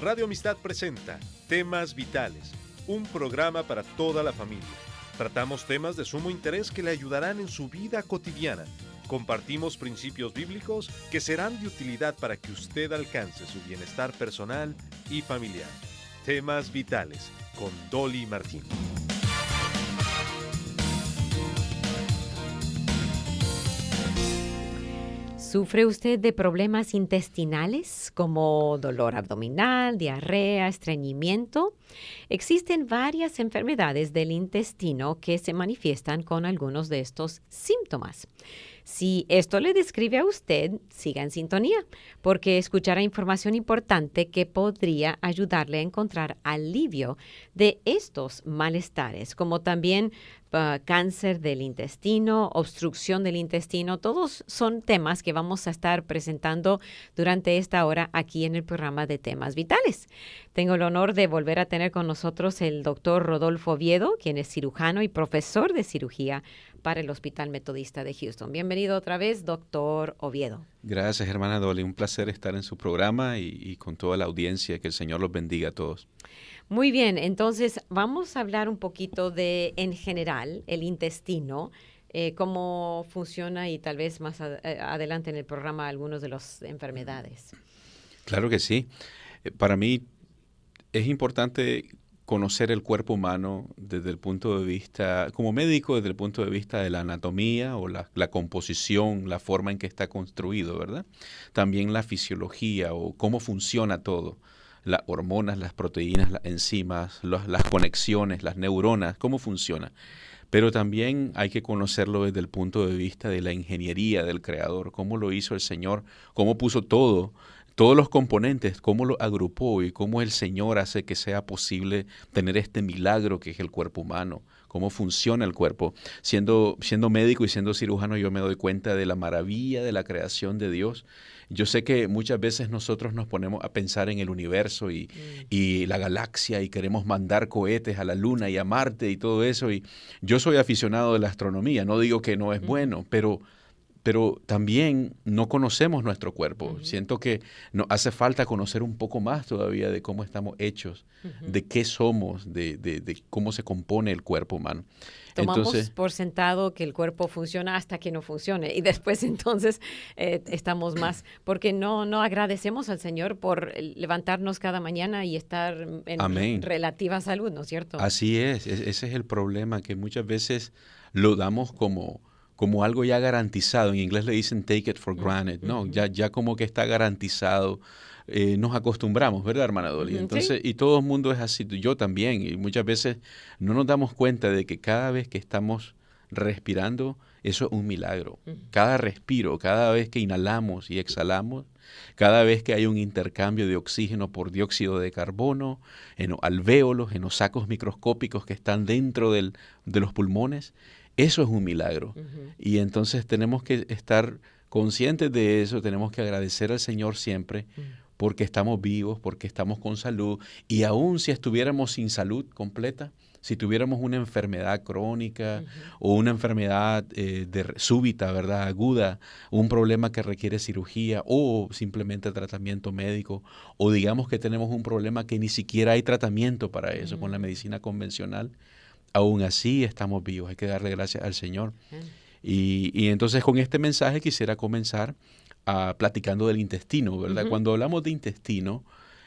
Radio Amistad presenta Temas Vitales, un programa para toda la familia. Tratamos temas de sumo interés que le ayudarán en su vida cotidiana. Compartimos principios bíblicos que serán de utilidad para que usted alcance su bienestar personal y familiar. Temas Vitales, con Dolly Martín. ¿Sufre usted de problemas intestinales como dolor abdominal, diarrea, estreñimiento? Existen varias enfermedades del intestino que se manifiestan con algunos de estos síntomas. Si esto le describe a usted, siga en sintonía, porque escuchará información importante que podría ayudarle a encontrar alivio de estos malestares, como también cáncer del intestino, obstrucción del intestino. Todos son temas que vamos a estar presentando durante esta hora aquí en el programa de Temas Vitales. Tengo el honor de volver a tener con nosotros el doctor Rodolfo Oviedo, quien es cirujano y profesor de cirugía para el Hospital Metodista de Houston. Bienvenido otra vez, doctor Oviedo. Gracias, hermana Dolly. Un placer estar en su programa y con toda la audiencia. Que el Señor los bendiga a todos. Muy bien, entonces vamos a hablar un poquito de, en general, el intestino, cómo funciona y tal vez más adelante en el programa algunas de las enfermedades. Claro que sí. Para mí es importante conocer el cuerpo humano desde el punto de vista, como médico, desde el punto de vista de la anatomía o la composición, la forma en que está construido, ¿verdad? También la fisiología o cómo funciona todo. Las hormonas, las proteínas, las enzimas, las conexiones, las neuronas, cómo funciona. Pero también hay que conocerlo desde el punto de vista de la ingeniería del Creador, cómo lo hizo el Señor, cómo puso todos los componentes, cómo lo agrupó y cómo el Señor hace que sea posible tener este milagro que es el cuerpo humano, cómo funciona el cuerpo. Siendo médico y siendo cirujano, yo me doy cuenta de la maravilla de la creación de Dios. Yo sé que muchas veces nosotros nos ponemos a pensar en el universo y la galaxia y queremos mandar cohetes a la Luna y a Marte y todo eso. Y yo soy aficionado de la astronomía, no digo que no es bueno, pero también no conocemos nuestro cuerpo. Siento que nos hace falta conocer un poco más todavía de cómo estamos hechos, de qué somos, de cómo se compone el cuerpo humano. Tomamos por sentado que el cuerpo funciona hasta que no funcione y después entonces estamos más, porque no agradecemos al Señor por levantarnos cada mañana y estar en relativa salud, ¿no es cierto? Así es, ese es el problema, que muchas veces lo damos como algo ya garantizado. En inglés le dicen take it for granted, ¿no? Ya como que está garantizado. Nos acostumbramos, ¿verdad, hermana Dolly? Entonces, sí. Y todo el mundo es así, yo también, y muchas veces no nos damos cuenta de que cada vez que estamos respirando, eso es un milagro. Cada respiro, cada vez que inhalamos y exhalamos, cada vez que hay un intercambio de oxígeno por dióxido de carbono, en los alvéolos, en los sacos microscópicos que están dentro de los pulmones, eso es un milagro. Y entonces tenemos que estar conscientes de eso, tenemos que agradecer al Señor siempre porque estamos vivos, porque estamos con salud. Y aún si estuviéramos sin salud completa, si tuviéramos una enfermedad crónica o una enfermedad súbita, ¿verdad?, aguda, un problema que requiere cirugía o simplemente tratamiento médico, o digamos que tenemos un problema que ni siquiera hay tratamiento para eso con la medicina convencional, aún así estamos vivos, hay que darle gracias al Señor. Y entonces con este mensaje quisiera comenzar platicando del intestino, ¿verdad? Cuando hablamos de intestino,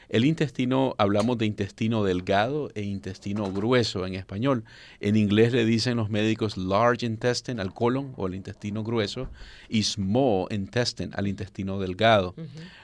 el intestino, hablamos de intestino delgado e intestino grueso en español. En inglés le dicen los médicos large intestine al colon o el intestino grueso y small intestine al intestino delgado.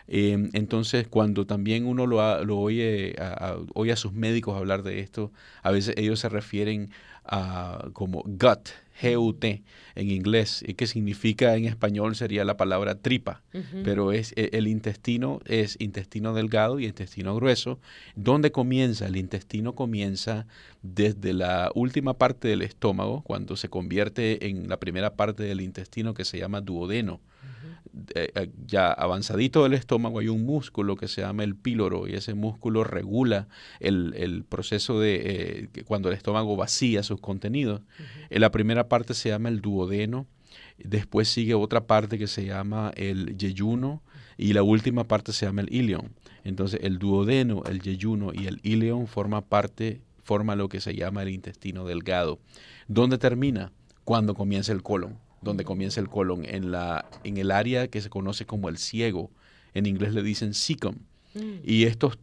Entonces, cuando también uno lo oye a sus médicos hablar de esto, a veces ellos se refieren a como gut, G-U-T en inglés, que significa en español sería la palabra tripa, pero el intestino es intestino delgado y intestino grueso. ¿Dónde comienza? El intestino comienza desde la última parte del estómago, cuando se convierte en la primera parte del intestino que se llama duodeno. Ya avanzadito del estómago hay un músculo que se llama el píloro y ese músculo regula el proceso de cuando el estómago vacía sus contenidos. La primera parte se llama el duodeno Después sigue otra parte que se llama el yeyuno y la última parte se llama el ilion. Entonces el duodeno, el yeyuno y el ilion forma lo que se llama el intestino delgado. ¿Dónde termina? Cuando comienza el colon. Donde comienza el colon, en el área que se conoce como el ciego. En inglés le dicen cecum. Y estos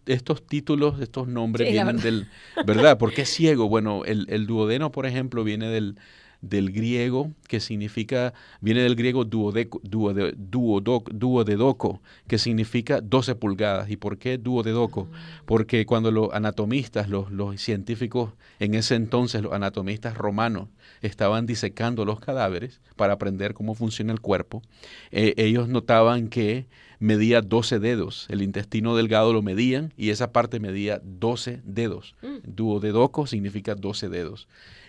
títulos, estos nombres vienen del, ¿verdad? ¿Por qué ciego? Bueno, el duodeno, por ejemplo, viene del griego, que significa, viene del griego duodedoko, que significa 12 pulgadas. ¿Y por qué duodedoko? Porque cuando los anatomistas, los científicos, en ese entonces los anatomistas romanos, estaban disecando los cadáveres para aprender cómo funciona el cuerpo, ellos notaban que medía 12 dedos. El intestino delgado lo medían y esa parte medía 12 dedos. Duodedoko significa 12 dedos.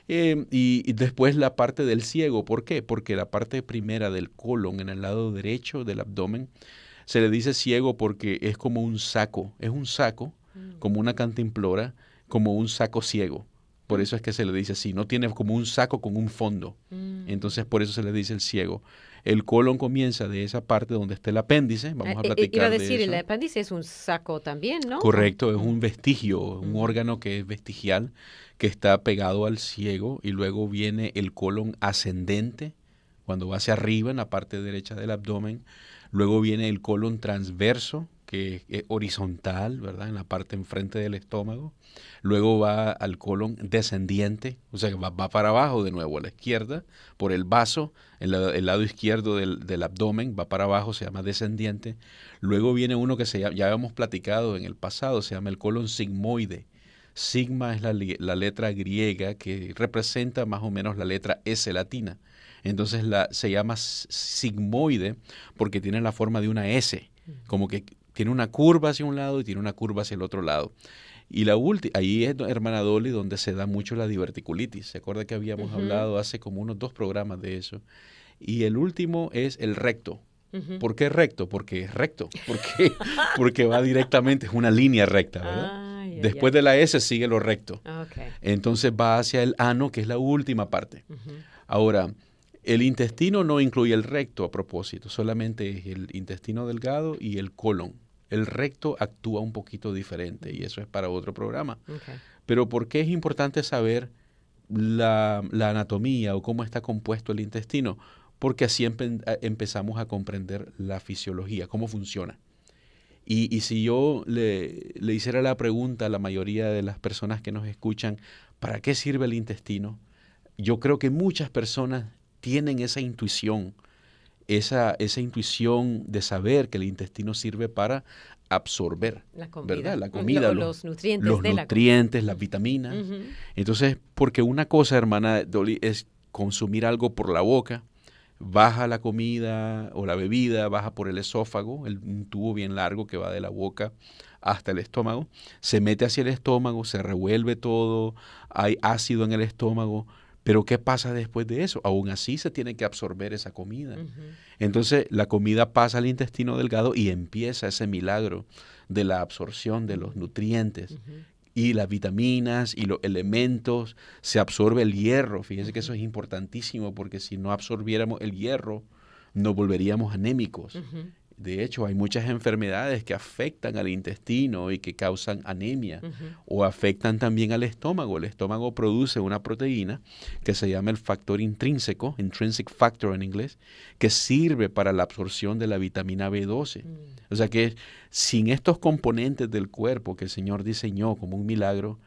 Y después la parte del ciego. ¿Por qué? Porque la parte primera del colon, en el lado derecho del abdomen, se le dice ciego porque es como un saco. Es un saco, como una cantimplora, como un saco ciego. Por eso es que se le dice así. No tiene como un saco con un fondo. Entonces por eso se le dice el ciego. El colon comienza de esa parte donde está el apéndice. Vamos a platicar iba a decir, de eso. El apéndice es un saco también, ¿no? Correcto, es un vestigio, un órgano que es vestigial, que está pegado al ciego, y luego viene el colon ascendente, cuando va hacia arriba en la parte derecha del abdomen. Luego viene el colon transverso, que es horizontal, ¿verdad? En la parte enfrente del estómago. Luego va al colon descendiente, o sea que va para abajo de nuevo, a la izquierda, por el vaso, el lado izquierdo del abdomen, va para abajo, se llama descendiente. Luego viene uno que ya habíamos platicado en el pasado, se llama el colon sigmoide. Sigma es la letra griega que representa más o menos la letra S latina. Entonces se llama sigmoide porque tiene la forma de una S, como que tiene una curva hacia un lado y tiene una curva hacia el otro lado. Y ahí es, hermana Dolly, donde se da mucho la diverticulitis. ¿Se acuerda que habíamos hablado hace como unos 2 programas de eso? Y el último es el recto. ¿Por qué recto? Porque es recto. Porque va directamente, es una línea recta, ¿verdad? Después de la S sigue lo recto. Okay. Entonces va hacia el ano, que es la última parte. Ahora, el intestino no incluye el recto a propósito, solamente es el intestino delgado y el colon. El recto actúa un poquito diferente y eso es para otro programa. Okay. Pero ¿por qué es importante saber la anatomía o cómo está compuesto el intestino? Porque así empezamos a comprender la fisiología, cómo funciona. Y si yo le hiciera la pregunta a la mayoría de las personas que nos escuchan, ¿para qué sirve el intestino? Yo creo que muchas personas tienen esa intuición, esa intuición de saber que el intestino sirve para absorber la comida, ¿verdad? La comida, los nutrientes, las vitaminas. Entonces, porque una cosa, hermana Dolly, es consumir algo por la boca, baja la comida o la bebida, baja por el esófago, un tubo bien largo que va de la boca hasta el estómago, se mete hacia el estómago, se revuelve todo, hay ácido en el estómago. Pero ¿qué pasa después de eso? Aún así se tiene que absorber esa comida. Entonces la comida pasa al intestino delgado y empieza ese milagro de la absorción de los nutrientes y las vitaminas y los elementos. Se absorbe el hierro. Fíjense que eso es importantísimo porque si no absorbiéramos el hierro nos volveríamos anémicos. De hecho, hay muchas enfermedades que afectan al intestino y que causan anemia o afectan también al estómago. El estómago produce una proteína que se llama el factor intrínseco, intrinsic factor en inglés, que sirve para la absorción de la vitamina B12. O sea que sin estos componentes del cuerpo que el Señor diseñó como un milagro,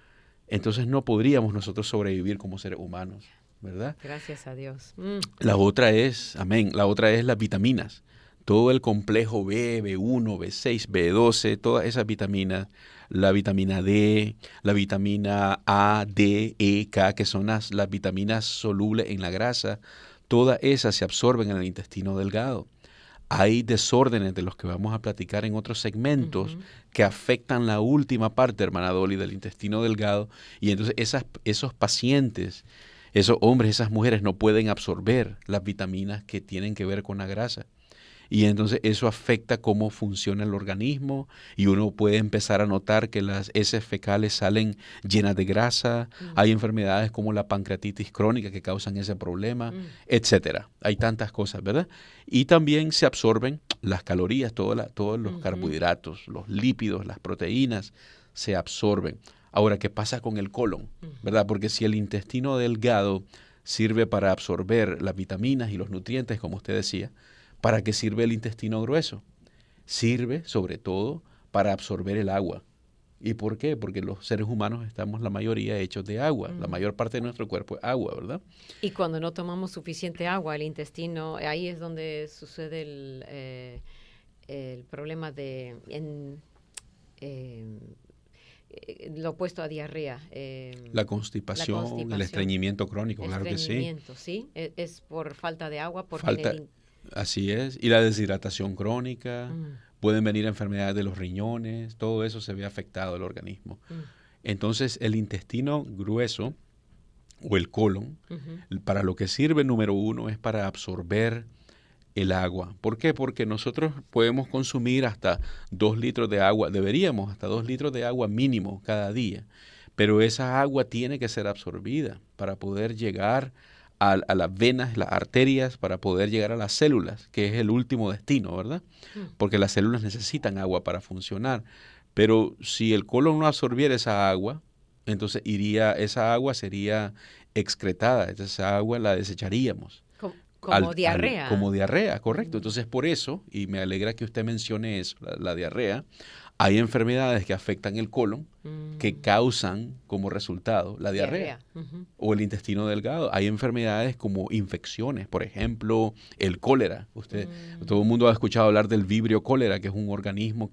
entonces no podríamos nosotros sobrevivir como seres humanos, ¿verdad? Gracias a Dios. La otra es, amén, la otra es las vitaminas. Todo el complejo B, B1, B6, B12, todas esas vitaminas, la vitamina D, la vitamina A, D, E, K, que son las vitaminas solubles en la grasa, todas esas se absorben en el intestino delgado. Hay desórdenes de los que vamos a platicar en otros segmentos que afectan la última parte, hermana Dolly, del intestino delgado, y entonces esos pacientes, esos hombres, esas mujeres no pueden absorber las vitaminas que tienen que ver con la grasa. Y entonces eso afecta cómo funciona el organismo y uno puede empezar a notar que las heces fecales salen llenas de grasa. Hay enfermedades como la pancreatitis crónica que causan ese problema, etcétera. Hay tantas cosas, ¿verdad? Y también se absorben las calorías, todos los carbohidratos, los lípidos, las proteínas se absorben. Ahora, ¿qué pasa con el colon? ¿Verdad? Porque si el intestino delgado sirve para absorber las vitaminas y los nutrientes, como usted decía, ¿para qué sirve el intestino grueso? Sirve, sobre todo, para absorber el agua. ¿Y por qué? Porque los seres humanos estamos la mayoría hechos de agua. La mayor parte de nuestro cuerpo es agua, ¿verdad? Y cuando no tomamos suficiente agua, el intestino, ahí es donde sucede el problema de lo opuesto a diarrea. La constipación, el estreñimiento crónico, claro que sí. Estreñimiento, sí. Es por falta de agua. Así es. Y la deshidratación crónica, pueden venir enfermedades de los riñones, todo eso se ve afectado el organismo. Entonces, el intestino grueso o el colon, para lo que sirve, número uno, es para absorber el agua. ¿Por qué? Porque nosotros podemos consumir hasta 2 litros de agua, deberíamos hasta 2 litros de agua mínimo cada día, pero esa agua tiene que ser absorbida para poder llegar a las venas, las arterias, para poder llegar a las células, que es el último destino, ¿verdad? Porque las células necesitan agua para funcionar, pero si el colon no absorbiera esa agua, entonces esa agua sería excretada, entonces esa agua la desecharíamos. Como diarrea. Como diarrea, correcto. Entonces, por eso, y me alegra que usted mencione eso, la diarrea, hay enfermedades que afectan el colon que causan como resultado la diarrea. O el intestino delgado. Hay enfermedades como infecciones, por ejemplo, el cólera. Todo el mundo ha escuchado hablar del vibrio cólera, que es un organismo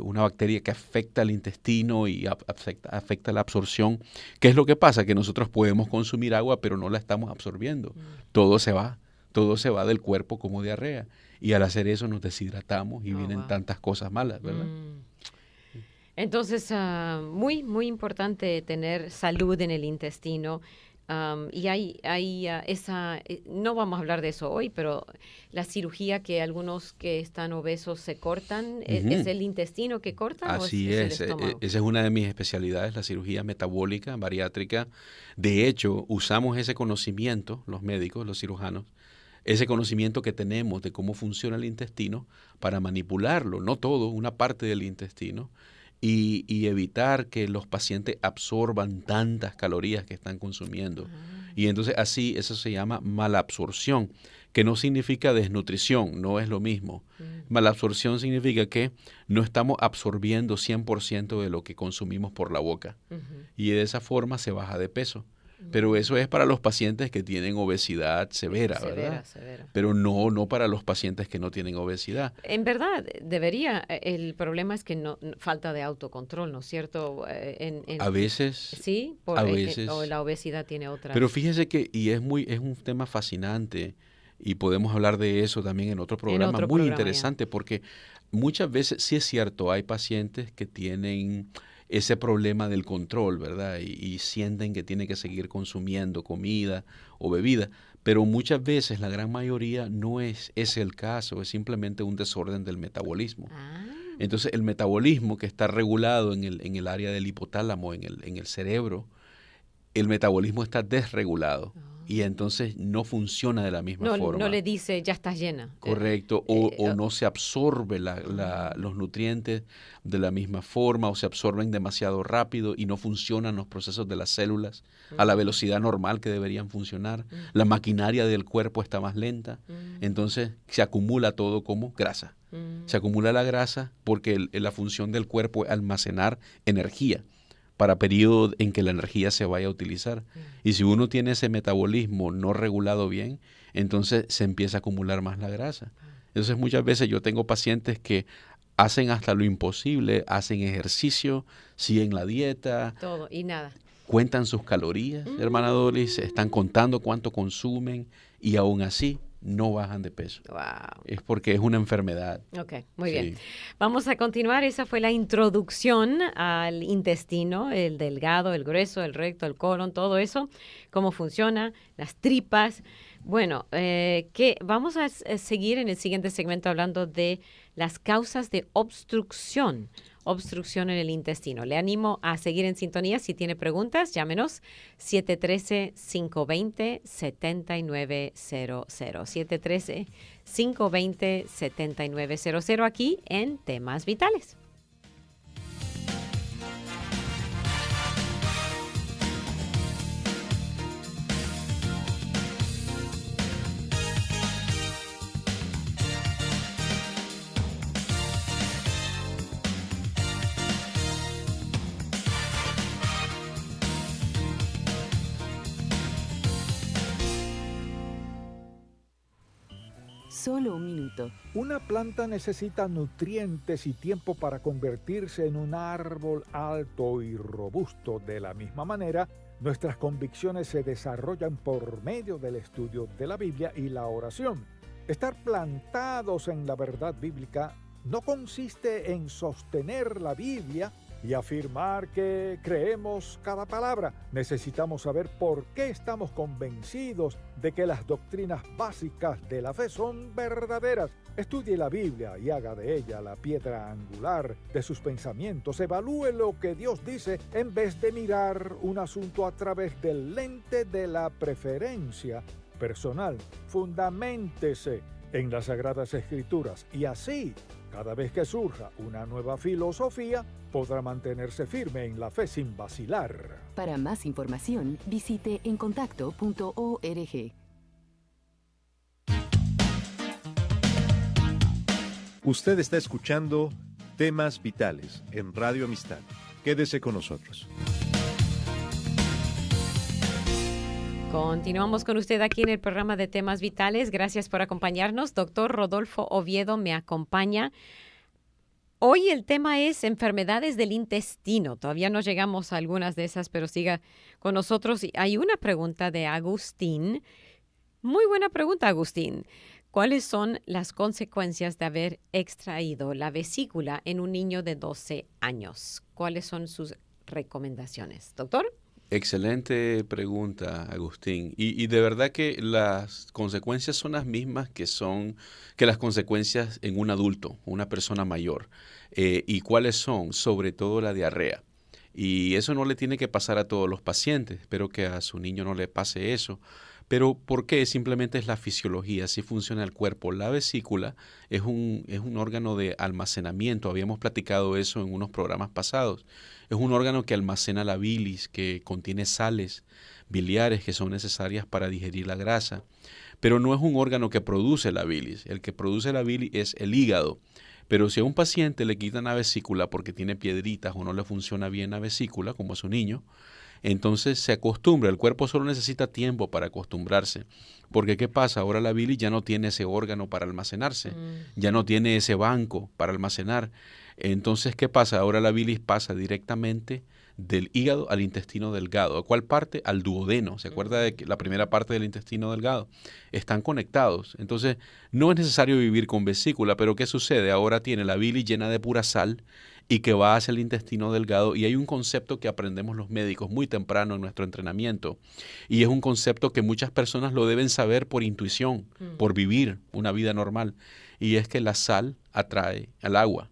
una bacteria que afecta el intestino y afecta la absorción. ¿Qué es lo que pasa? Que nosotros podemos consumir agua, pero no la estamos absorbiendo. Todo se va del cuerpo como diarrea. Y al hacer eso nos deshidratamos y vienen tantas cosas malas, ¿verdad? Entonces, muy, muy importante tener salud en el intestino. Y hay no vamos a hablar de eso hoy, pero la cirugía que algunos que están obesos se cortan, ¿es el intestino que cortan? Así ¿O es, el estómago? esa es una de mis especialidades, la cirugía metabólica, bariátrica. De hecho, usamos ese conocimiento, los médicos, los cirujanos, ese conocimiento que tenemos de cómo funciona el intestino para manipularlo, no todo, una parte del intestino, y evitar que los pacientes absorban tantas calorías que están consumiendo. Y entonces así, eso se llama malabsorción, que no significa desnutrición, no es lo mismo. Malabsorción significa que no estamos absorbiendo 100% de lo que consumimos por la boca. Y de esa forma se baja de peso. Pero eso es para los pacientes que tienen obesidad severa, ¿verdad? Severa. Pero no para los pacientes que no tienen obesidad. En verdad, el problema es que falta de autocontrol, ¿no es cierto? A veces. Sí, o la obesidad tiene otra. Pero fíjese que, y es un tema fascinante, y podemos hablar de eso también en otro programa, muy interesante, porque muchas veces, sí es cierto, hay pacientes que tienen ese problema del control, ¿verdad? Y sienten que tienen que seguir consumiendo comida o bebida, pero muchas veces, la gran mayoría, no es ese el caso, es simplemente un desorden del metabolismo. Entonces, el metabolismo que está regulado en el área del hipotálamo, en el cerebro, el metabolismo está desregulado. Y entonces no funciona de la misma forma. No le dice, ya estás llena. Correcto, o no se absorbe los nutrientes de la misma forma, o se absorben demasiado rápido y no funcionan los procesos de las células a la velocidad normal que deberían funcionar. La maquinaria del cuerpo está más lenta, entonces se acumula todo como grasa. Se acumula la grasa porque la función del cuerpo es almacenar energía para periodos en que la energía se vaya a utilizar. Y si uno tiene ese metabolismo no regulado bien, entonces se empieza a acumular más la grasa. Entonces muchas veces yo tengo pacientes que hacen hasta lo imposible, hacen ejercicio, siguen la dieta. Todo y nada. Cuentan sus calorías, hermana Doris, están contando cuánto consumen y aún así no bajan de peso. Wow. Es porque es una enfermedad. Ok, muy bien. Vamos a continuar. Esa fue la introducción al intestino, el delgado, el grueso, el recto, el colon, todo eso, cómo funciona, las tripas. Bueno, vamos a seguir en el siguiente segmento hablando de las causas de obstrucción en el intestino. Le animo a seguir en sintonía. Si tiene preguntas, llámenos 713-520-7900. 713-520-7900 aquí en Temas Vitales. Solo un minuto. Una planta necesita nutrientes y tiempo para convertirse en un árbol alto y robusto. De la misma manera, nuestras convicciones se desarrollan por medio del estudio de la Biblia y la oración. Estar plantados en la verdad bíblica no consiste en sostener la Biblia y afirmar que creemos cada palabra. Necesitamos saber por qué estamos convencidos de que las doctrinas básicas de la fe son verdaderas. Estudie la Biblia y haga de ella la piedra angular de sus pensamientos. Evalúe lo que Dios dice en vez de mirar un asunto a través del lente de la preferencia personal. Fundaméntese en las Sagradas Escrituras y así, cada vez que surja una nueva filosofía, podrá mantenerse firme en la fe sin vacilar. Para más información, visite encontacto.org. Usted está escuchando Temas Vitales en Radio Amistad. Quédese con nosotros. Continuamos con usted aquí en el programa de Temas Vitales. Gracias por acompañarnos. Doctor Rodolfo Oviedo me acompaña. Hoy el tema es enfermedades del intestino. Todavía no llegamos a algunas de esas, pero siga con nosotros. Hay una pregunta de Agustín. Muy buena pregunta, Agustín. ¿Cuáles son las consecuencias de haber extraído la vesícula en un niño de 12 años? ¿Cuáles son sus recomendaciones, doctor? Excelente pregunta, Agustín. Y de verdad que las consecuencias son las mismas que las consecuencias en un adulto, una persona mayor. ¿Y cuáles son? Sobre todo la diarrea. Y eso no le tiene que pasar a todos los pacientes. Espero que a su niño no le pase eso. Pero ¿por qué? Simplemente es la fisiología, así funciona el cuerpo. La vesícula es un órgano de almacenamiento. Habíamos platicado eso en unos programas pasados. Es un órgano que almacena la bilis, que contiene sales biliares que son necesarias para digerir la grasa. Pero no es un órgano que produce la bilis. El que produce la bilis es el hígado. Pero si a un paciente le quitan la vesícula porque tiene piedritas o no le funciona bien la vesícula, como a su niño, entonces se acostumbra. El cuerpo solo necesita tiempo para acostumbrarse. Porque ¿qué pasa? Ahora la bilis ya no tiene ese órgano para almacenarse, ya no tiene ese banco para almacenar. Entonces, ¿qué pasa? Ahora la bilis pasa directamente del hígado al intestino delgado. ¿A cuál parte? Al duodeno. ¿Se acuerda de que la primera parte del intestino delgado? Están conectados. Entonces, no es necesario vivir con vesícula, pero ¿qué sucede? Ahora tiene la bilis llena de pura sal y que va hacia el intestino delgado. Y hay un concepto que aprendemos los médicos muy temprano en nuestro entrenamiento. Y es un concepto que muchas personas lo deben saber por intuición, por vivir una vida normal. Y es que la sal atrae al agua.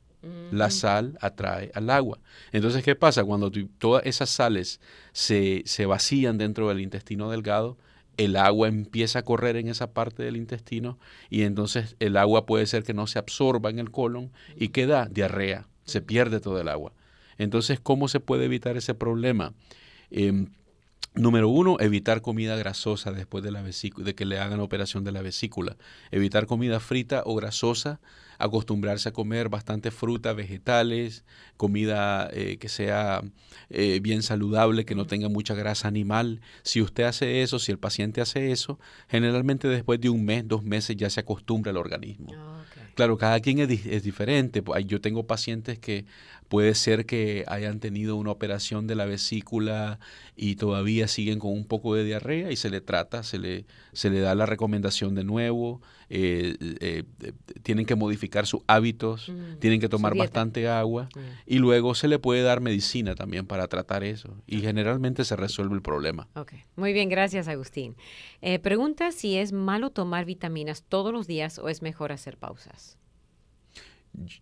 La sal atrae al agua. Entonces, ¿qué pasa? Cuando todas esas sales se vacían dentro del intestino delgado, el agua empieza a correr en esa parte del intestino y entonces el agua puede ser que no se absorba en el colon y queda diarrea, se pierde todo el agua. Entonces, ¿cómo se puede evitar ese problema? Número 1, evitar comida grasosa después de que le hagan operación de la vesícula. Evitar comida frita o grasosa, acostumbrarse a comer bastante fruta, vegetales, comida que sea bien saludable, que no tenga mucha grasa animal. Si usted hace eso, si el paciente hace eso, generalmente después de un mes, 2 meses ya se acostumbra al organismo. Claro, cada quien es diferente. Yo tengo pacientes que puede ser que hayan tenido una operación de la vesícula y todavía siguen con un poco de diarrea y se le trata, se le da la recomendación de nuevo. Tienen que modificar modificar sus hábitos, tienen que tomar dieta. bastante agua y luego se le puede dar medicina también para tratar eso y generalmente se resuelve el problema. Ok, muy bien, gracias Agustín. Pregunta si es malo tomar vitaminas todos los días o es mejor hacer pausas.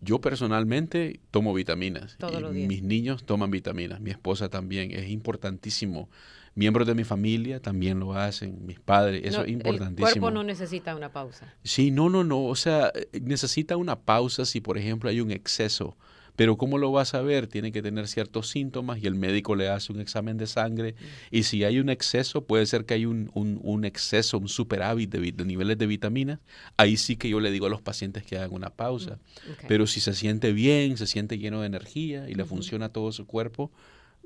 Yo personalmente tomo vitaminas. Todos y los días. mis niños toman vitaminas, mi esposa también, es importantísimo. Miembros de mi familia también lo hacen, mis padres, eso No, es importantísimo. El cuerpo no necesita una pausa. Sí, no, o sea, necesita una pausa si por ejemplo hay un exceso, pero ¿cómo lo vas a ver? Tiene que tener ciertos síntomas y el médico le hace un examen de sangre y si hay un exceso, puede ser que hay un exceso, un superávit de niveles de vitaminas, ahí sí que yo le digo a los pacientes que hagan una pausa, Ok. pero si se siente bien, se siente lleno de energía y le funciona todo su cuerpo,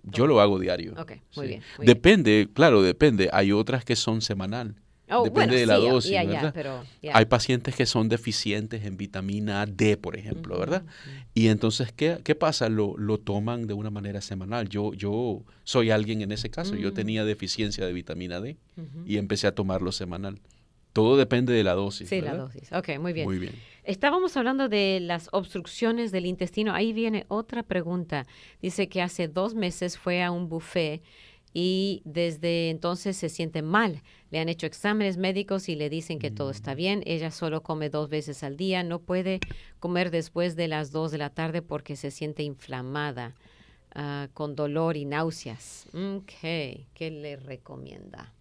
yo lo hago diario. Ok, Sí. muy bien. Depende, claro, depende, hay otras que son semanal. Oh, Depende bueno, de la sí, dosis, ya, ¿verdad? pero, ya. Hay pacientes que son deficientes en vitamina D, por ejemplo, ¿verdad? Y entonces, ¿qué pasa? Lo toman de una manera semanal. Yo soy alguien en ese caso. Yo tenía deficiencia de vitamina D y empecé a tomarlo semanal. Todo depende de la dosis, Sí, ¿verdad? la dosis. Ok, muy bien. Muy bien. Estábamos hablando de las obstrucciones del intestino. Ahí viene otra pregunta. Dice que hace 2 meses fue a un buffet y desde entonces se siente mal. Le han hecho exámenes médicos y le dicen que todo está bien. Ella solo come 2 veces al día. No puede comer después de las 2 de la tarde porque se siente inflamada, con dolor y náuseas. Ok, ¿qué le recomienda?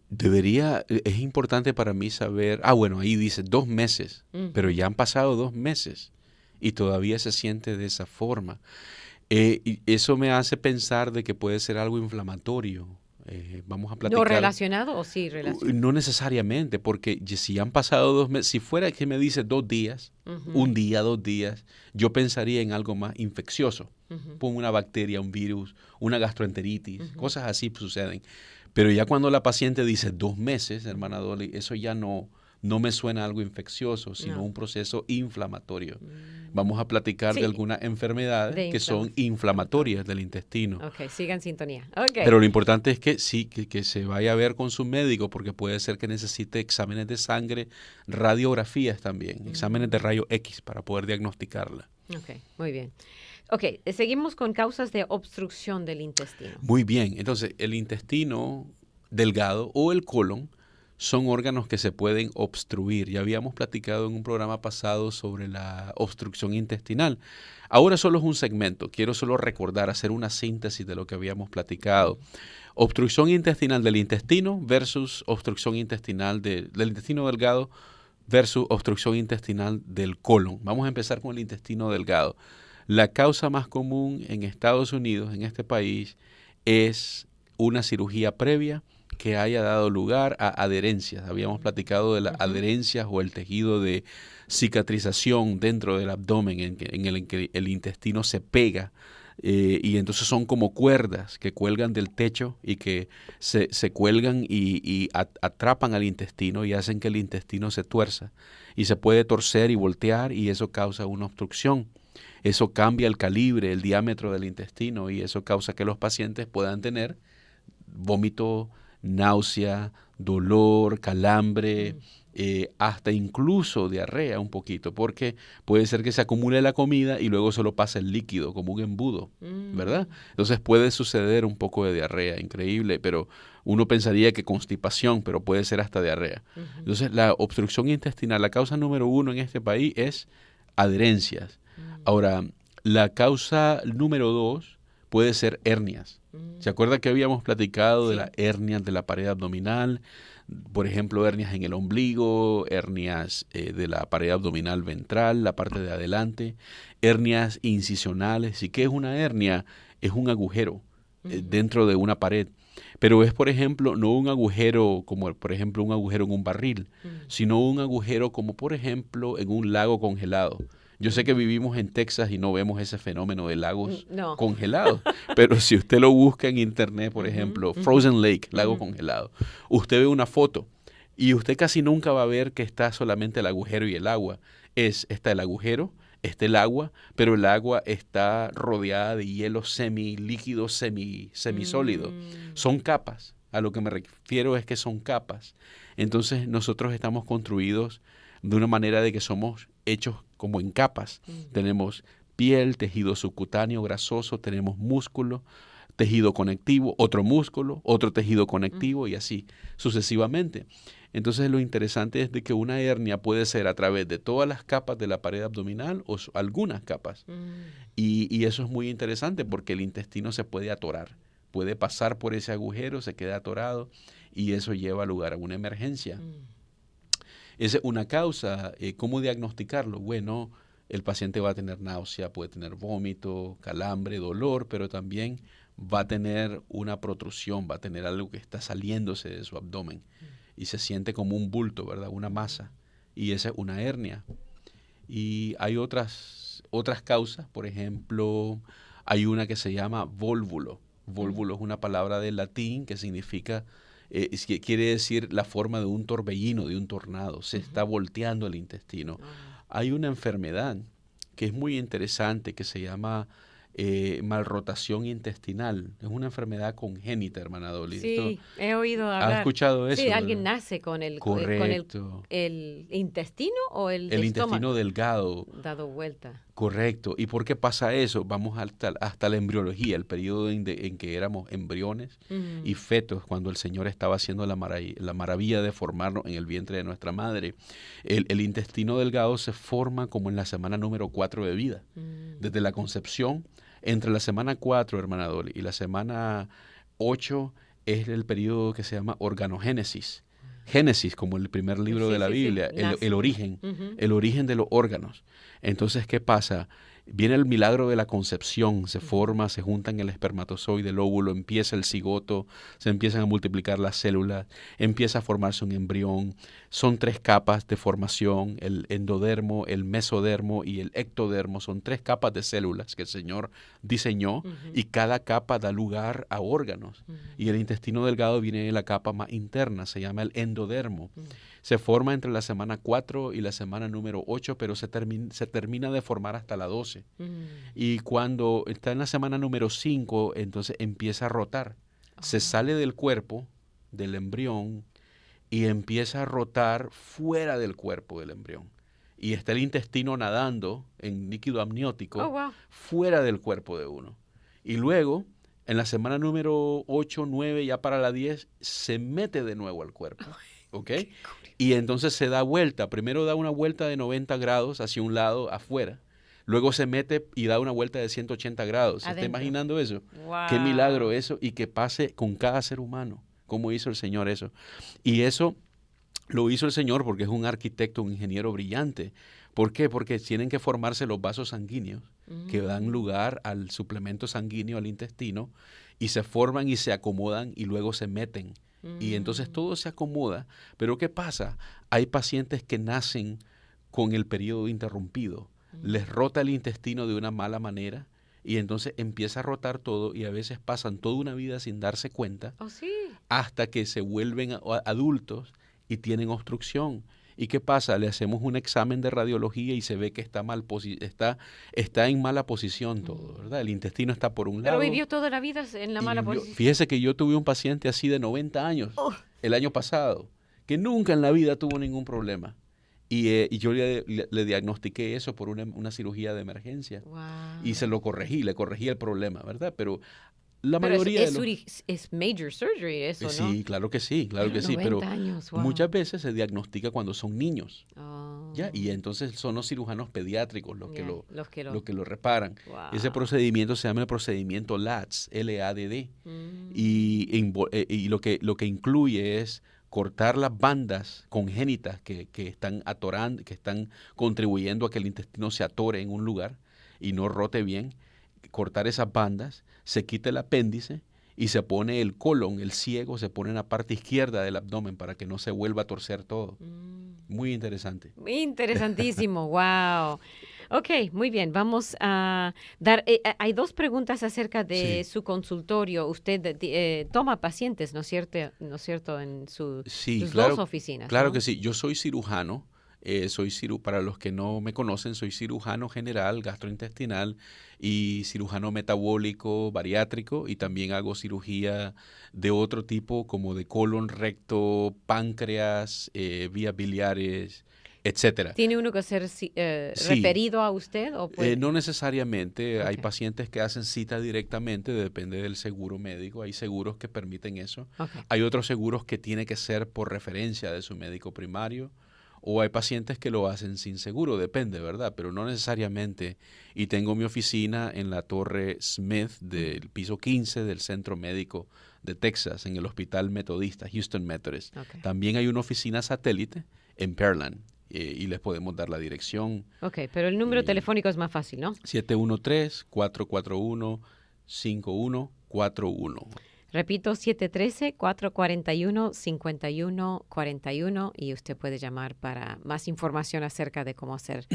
Es importante para mí saber, bueno, ahí dice 2 meses, pero ya han pasado 2 meses y todavía se siente de esa forma. Y eso me hace pensar de que puede ser algo inflamatorio. Vamos a platicar. ¿No relacionado o sí relacionado? No necesariamente, porque si han pasado 2 meses, si fuera que me dice 2 días, 1 día, 2 días, yo pensaría en algo más infeccioso. Pongo una bacteria, un virus, una gastroenteritis, cosas así suceden. Pero ya cuando la paciente dice 2 meses, hermana Dolly, eso ya no me suena algo infeccioso, sino un proceso inflamatorio. Vamos a platicar de algunas enfermedades que son inflamatorias del intestino. Ok, siga en sintonía. Okay. Pero lo importante es que sí, que se vaya a ver con su médico, porque puede ser que necesite exámenes de sangre, radiografías también, exámenes de rayo X para poder diagnosticarla. Ok, muy bien. Ok, seguimos con causas de obstrucción del intestino. Muy bien, entonces el intestino delgado o el colon son órganos que se pueden obstruir. Ya habíamos platicado en un programa pasado sobre la obstrucción intestinal. Ahora solo es un segmento. Quiero solo recordar, hacer una síntesis de lo que habíamos platicado. Obstrucción intestinal del intestino versus obstrucción intestinal del intestino delgado versus obstrucción intestinal del colon. Vamos a empezar con el intestino delgado. La causa más común en Estados Unidos, en este país, es una cirugía previa que haya dado lugar a adherencias. Habíamos platicado de las adherencias o el tejido de cicatrización dentro del abdomen en el que el intestino se pega y entonces son como cuerdas que cuelgan del techo y que se cuelgan y atrapan al intestino y hacen que el intestino se tuerza y se puede torcer y voltear y eso causa una obstrucción. Eso cambia el calibre, el diámetro del intestino y eso causa que los pacientes puedan tener vómito, náusea, dolor, calambre, hasta incluso diarrea un poquito, porque puede ser que se acumule la comida y luego solo pasa el líquido como un embudo, ¿verdad? Entonces puede suceder un poco de diarrea, increíble, pero uno pensaría que constipación, pero puede ser hasta diarrea. Entonces la obstrucción intestinal, la causa número 1 en este país es adherencias. Ahora, la causa número 2 puede ser hernias. ¿Se acuerda que habíamos platicado de las hernias de la pared abdominal? Por ejemplo, hernias en el ombligo, hernias de la pared abdominal ventral, la parte de adelante, hernias incisionales. ¿Y qué es una hernia? Es un agujero dentro de una pared. Pero es, por ejemplo, no un agujero como, por ejemplo, un agujero en un barril, sino un agujero como, por ejemplo, en un lago congelado. Yo sé que vivimos en Texas y no vemos ese fenómeno de lagos congelados, pero si usted lo busca en internet, por ejemplo, Frozen Lake, lago congelado, usted ve una foto y usted casi nunca va a ver que está solamente el agujero y el agua. Está el agujero, está el agua, pero el agua está rodeada de hielo semilíquido, semisólido. Son capas. A lo que me refiero es que son capas. Entonces nosotros estamos construidos de una manera de que somos hechos como en capas. Tenemos piel, tejido subcutáneo grasoso, tenemos músculo, tejido conectivo, otro músculo, otro tejido conectivo y así sucesivamente. Entonces lo interesante es de que una hernia puede ser a través de todas las capas de la pared abdominal o algunas capas. Y eso es muy interesante porque el intestino se puede atorar, puede pasar por ese agujero, se queda atorado y eso lleva lugar a una emergencia. Esa es una causa. ¿Cómo diagnosticarlo? Bueno, el paciente va a tener náusea, puede tener vómito, calambre, dolor, pero también va a tener una protrusión, va a tener algo que está saliéndose de su abdomen y se siente como un bulto, ¿verdad? Una masa. Y esa es una hernia. Y hay otras causas, por ejemplo, hay una que se llama vólvulo. Vólvulo es una palabra del latín que significa, quiere decir la forma de un torbellino, de un tornado. Se está volteando el intestino. Hay una enfermedad que es muy interesante que se llama malrotación intestinal. Es una enfermedad congénita, hermana Dolly. Sí, he oído hablar. ¿Has escuchado eso? Sí, alguien nace con el intestino o el intestino delgado. Dado vuelta. Correcto. ¿Y por qué pasa eso? Vamos hasta la embriología, el periodo en que éramos embriones y fetos, cuando el Señor estaba haciendo la maravilla de formarnos en el vientre de nuestra madre. El intestino delgado se forma como en la semana número 4 de vida. Desde la concepción, entre la semana 4, hermana Dolly, y la semana 8 es el periodo que se llama organogénesis. Génesis, como el primer libro de la Biblia, el origen de los órganos. Entonces, ¿qué pasa? Viene el milagro de la concepción, se forma, se juntan el espermatozoide, el óvulo, empieza el cigoto, se empiezan a multiplicar las células, empieza a formarse un embrión. Son 3 capas de formación, el endodermo, el mesodermo y el ectodermo. Son 3 capas de células que el Señor diseñó y cada capa da lugar a órganos. Y el intestino delgado viene de la capa más interna, se llama el endodermo. Se forma entre la semana 4 y la semana número 8, pero se termina de formar hasta la 12. Y cuando está en la semana número 5, entonces empieza a rotar. Se sale del cuerpo, del embrión, y empieza a rotar fuera del cuerpo del embrión. Y está el intestino nadando en líquido amniótico fuera del cuerpo de uno. Y luego, en la semana número 8, 9, ya para la 10, se mete de nuevo al cuerpo. ¿Ok? Y entonces se da vuelta. Primero da una vuelta de 90 grados hacia un lado, afuera. Luego se mete y da una vuelta de 180 grados. ¿Se está imaginando eso? Wow. Qué milagro eso. Y que pase con cada ser humano. ¿Cómo hizo el Señor eso? Y eso lo hizo el Señor porque es un arquitecto, un ingeniero brillante. ¿Por qué? Porque tienen que formarse los vasos sanguíneos que dan lugar al suplemento sanguíneo, al intestino, y se forman y se acomodan y luego se meten. Y entonces todo se acomoda. Pero ¿qué pasa? Hay pacientes que nacen con el periodo interrumpido. Les rota el intestino de una mala manera y entonces empieza a rotar todo y a veces pasan toda una vida sin darse cuenta hasta que se vuelven adultos y tienen obstrucción. ¿Y qué pasa? Le hacemos un examen de radiología y se ve que está en mala posición todo, ¿verdad? El intestino está por un lado. Pero vivió toda la vida en la mala posición. Fíjese que yo tuve un paciente así de 90 años el año pasado, que nunca en la vida tuvo ningún problema. Y yo le diagnostiqué eso por una cirugía de emergencia. Y le corregí el problema, ¿verdad? Pero la mayoría es major surgery eso, ¿no? Sí, claro que sí, pero años, muchas veces se diagnostica cuando son niños. ¿Ya? Y entonces son los cirujanos pediátricos los que lo reparan. Ese procedimiento se llama el procedimiento LADS, LADD. Y lo que incluye es cortar las bandas congénitas que están atorando, que están contribuyendo a que el intestino se atore en un lugar y no rote bien. Cortar esas bandas, se quita el apéndice y se pone el colon, el ciego, se pone en la parte izquierda del abdomen para que no se vuelva a torcer todo. Muy interesante. Interesantísimo, wow. Ok, muy bien. Vamos a dar... hay 2 preguntas acerca de su consultorio. Usted toma pacientes, ¿no es cierto? En sus 2 oficinas. Claro, ¿no? que sí. Yo soy cirujano. Para los que no me conocen, soy cirujano general, gastrointestinal y cirujano metabólico, bariátrico, y también hago cirugía de otro tipo como de colon, recto, páncreas, vías biliares, etcétera. ¿Tiene uno que ser Sí. referido a usted? ¿O puede? No necesariamente. Hay Ok. pacientes que hacen cita directamente, depende del seguro médico. Hay seguros que permiten eso. Ok. Hay otros seguros que tiene que ser por referencia de su médico primario. O hay pacientes que lo hacen sin seguro, depende, ¿verdad? Pero no necesariamente. Y tengo mi oficina en la Torre Smith del piso 15 del Centro Médico de Texas, en el Hospital Metodista, Houston Methodist. Ok. También hay una oficina satélite en Pearland y les podemos dar la dirección. Ok, pero el número Y- telefónico es más fácil, ¿no? 713-441-5141. Repito, 713-441-5141 y usted puede llamar para más información acerca de cómo hacer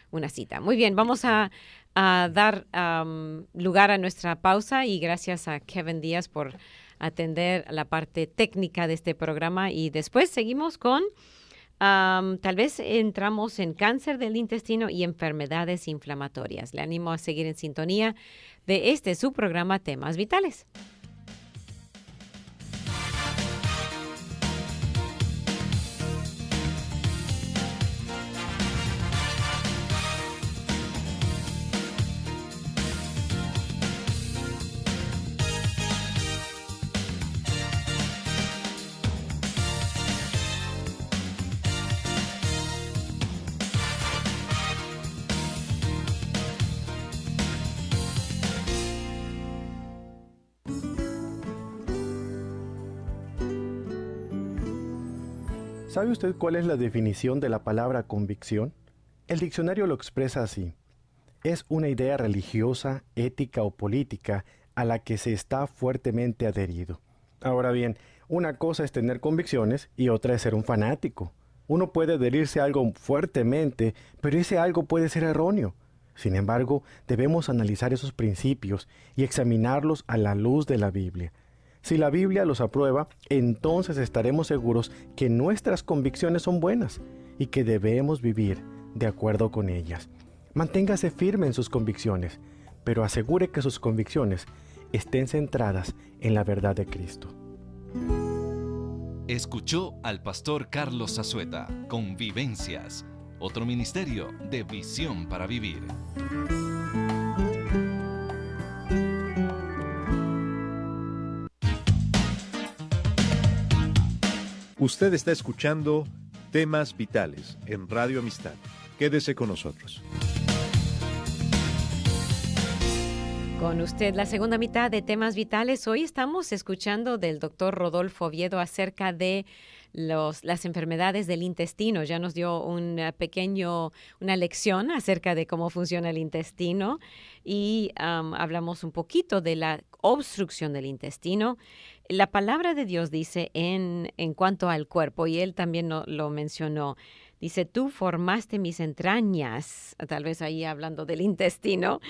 una cita. Muy bien, vamos a dar lugar a nuestra pausa y gracias a Kevin Díaz por atender la parte técnica de este programa y después seguimos con, tal vez entramos en cáncer del intestino y enfermedades inflamatorias. Le animo a seguir en sintonía de su programa Temas Vitales. ¿Sabe usted cuál es la definición de la palabra convicción? El diccionario lo expresa así. Es una idea religiosa, ética o política a la que se está fuertemente adherido. Ahora bien, una cosa es tener convicciones y otra es ser un fanático. Uno puede adherirse a algo fuertemente, pero ese algo puede ser erróneo. Sin embargo, debemos analizar esos principios y examinarlos a la luz de la Biblia. Si la Biblia los aprueba, entonces estaremos seguros que nuestras convicciones son buenas y que debemos vivir de acuerdo con ellas. Manténgase firme en sus convicciones, pero asegure que sus convicciones estén centradas en la verdad de Cristo. Escuchó al pastor Carlos Zazueta con Vivencias, otro ministerio de visión para vivir. Usted está escuchando Temas Vitales en Radio Amistad. Quédese con nosotros. Con usted la segunda mitad de Temas Vitales. Hoy estamos escuchando del doctor Rodolfo Oviedo acerca de las enfermedades del intestino. Ya nos dio una lección acerca de cómo funciona el intestino y hablamos un poquito de la obstrucción del intestino. La palabra de Dios dice en cuanto al cuerpo, y él también lo mencionó, dice, tú formaste mis entrañas, tal vez ahí hablando del intestino,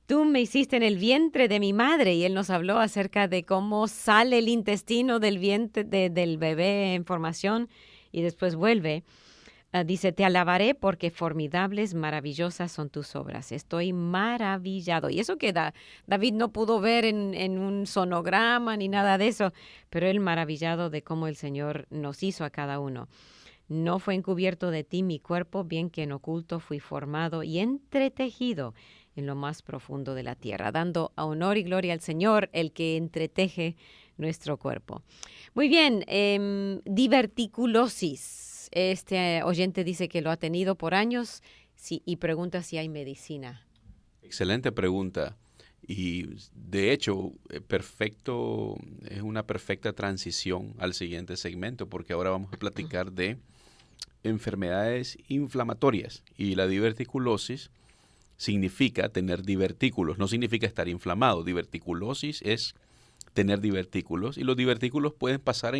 tú me hiciste en el vientre de mi madre, y él nos habló acerca de cómo sale el intestino del vientre del bebé en formación y después vuelve. Dice, te alabaré porque formidables, maravillosas son tus obras. Estoy maravillado. Y eso que David no pudo ver en un sonograma ni nada de eso, pero él maravillado de cómo el Señor nos hizo a cada uno. No fue encubierto de ti mi cuerpo, bien que en oculto fui formado y entretejido en lo más profundo de la tierra, dando honor y gloria al Señor, el que entreteje nuestro cuerpo. Muy bien, diverticulosis. Este oyente dice que lo ha tenido por años y pregunta si hay medicina. Excelente pregunta. Y de hecho, es una perfecta transición al siguiente segmento, porque ahora vamos a platicar de enfermedades inflamatorias. Y la diverticulosis significa tener divertículos, no significa estar inflamado. Diverticulosis es tener divertículos, y los divertículos pueden pasar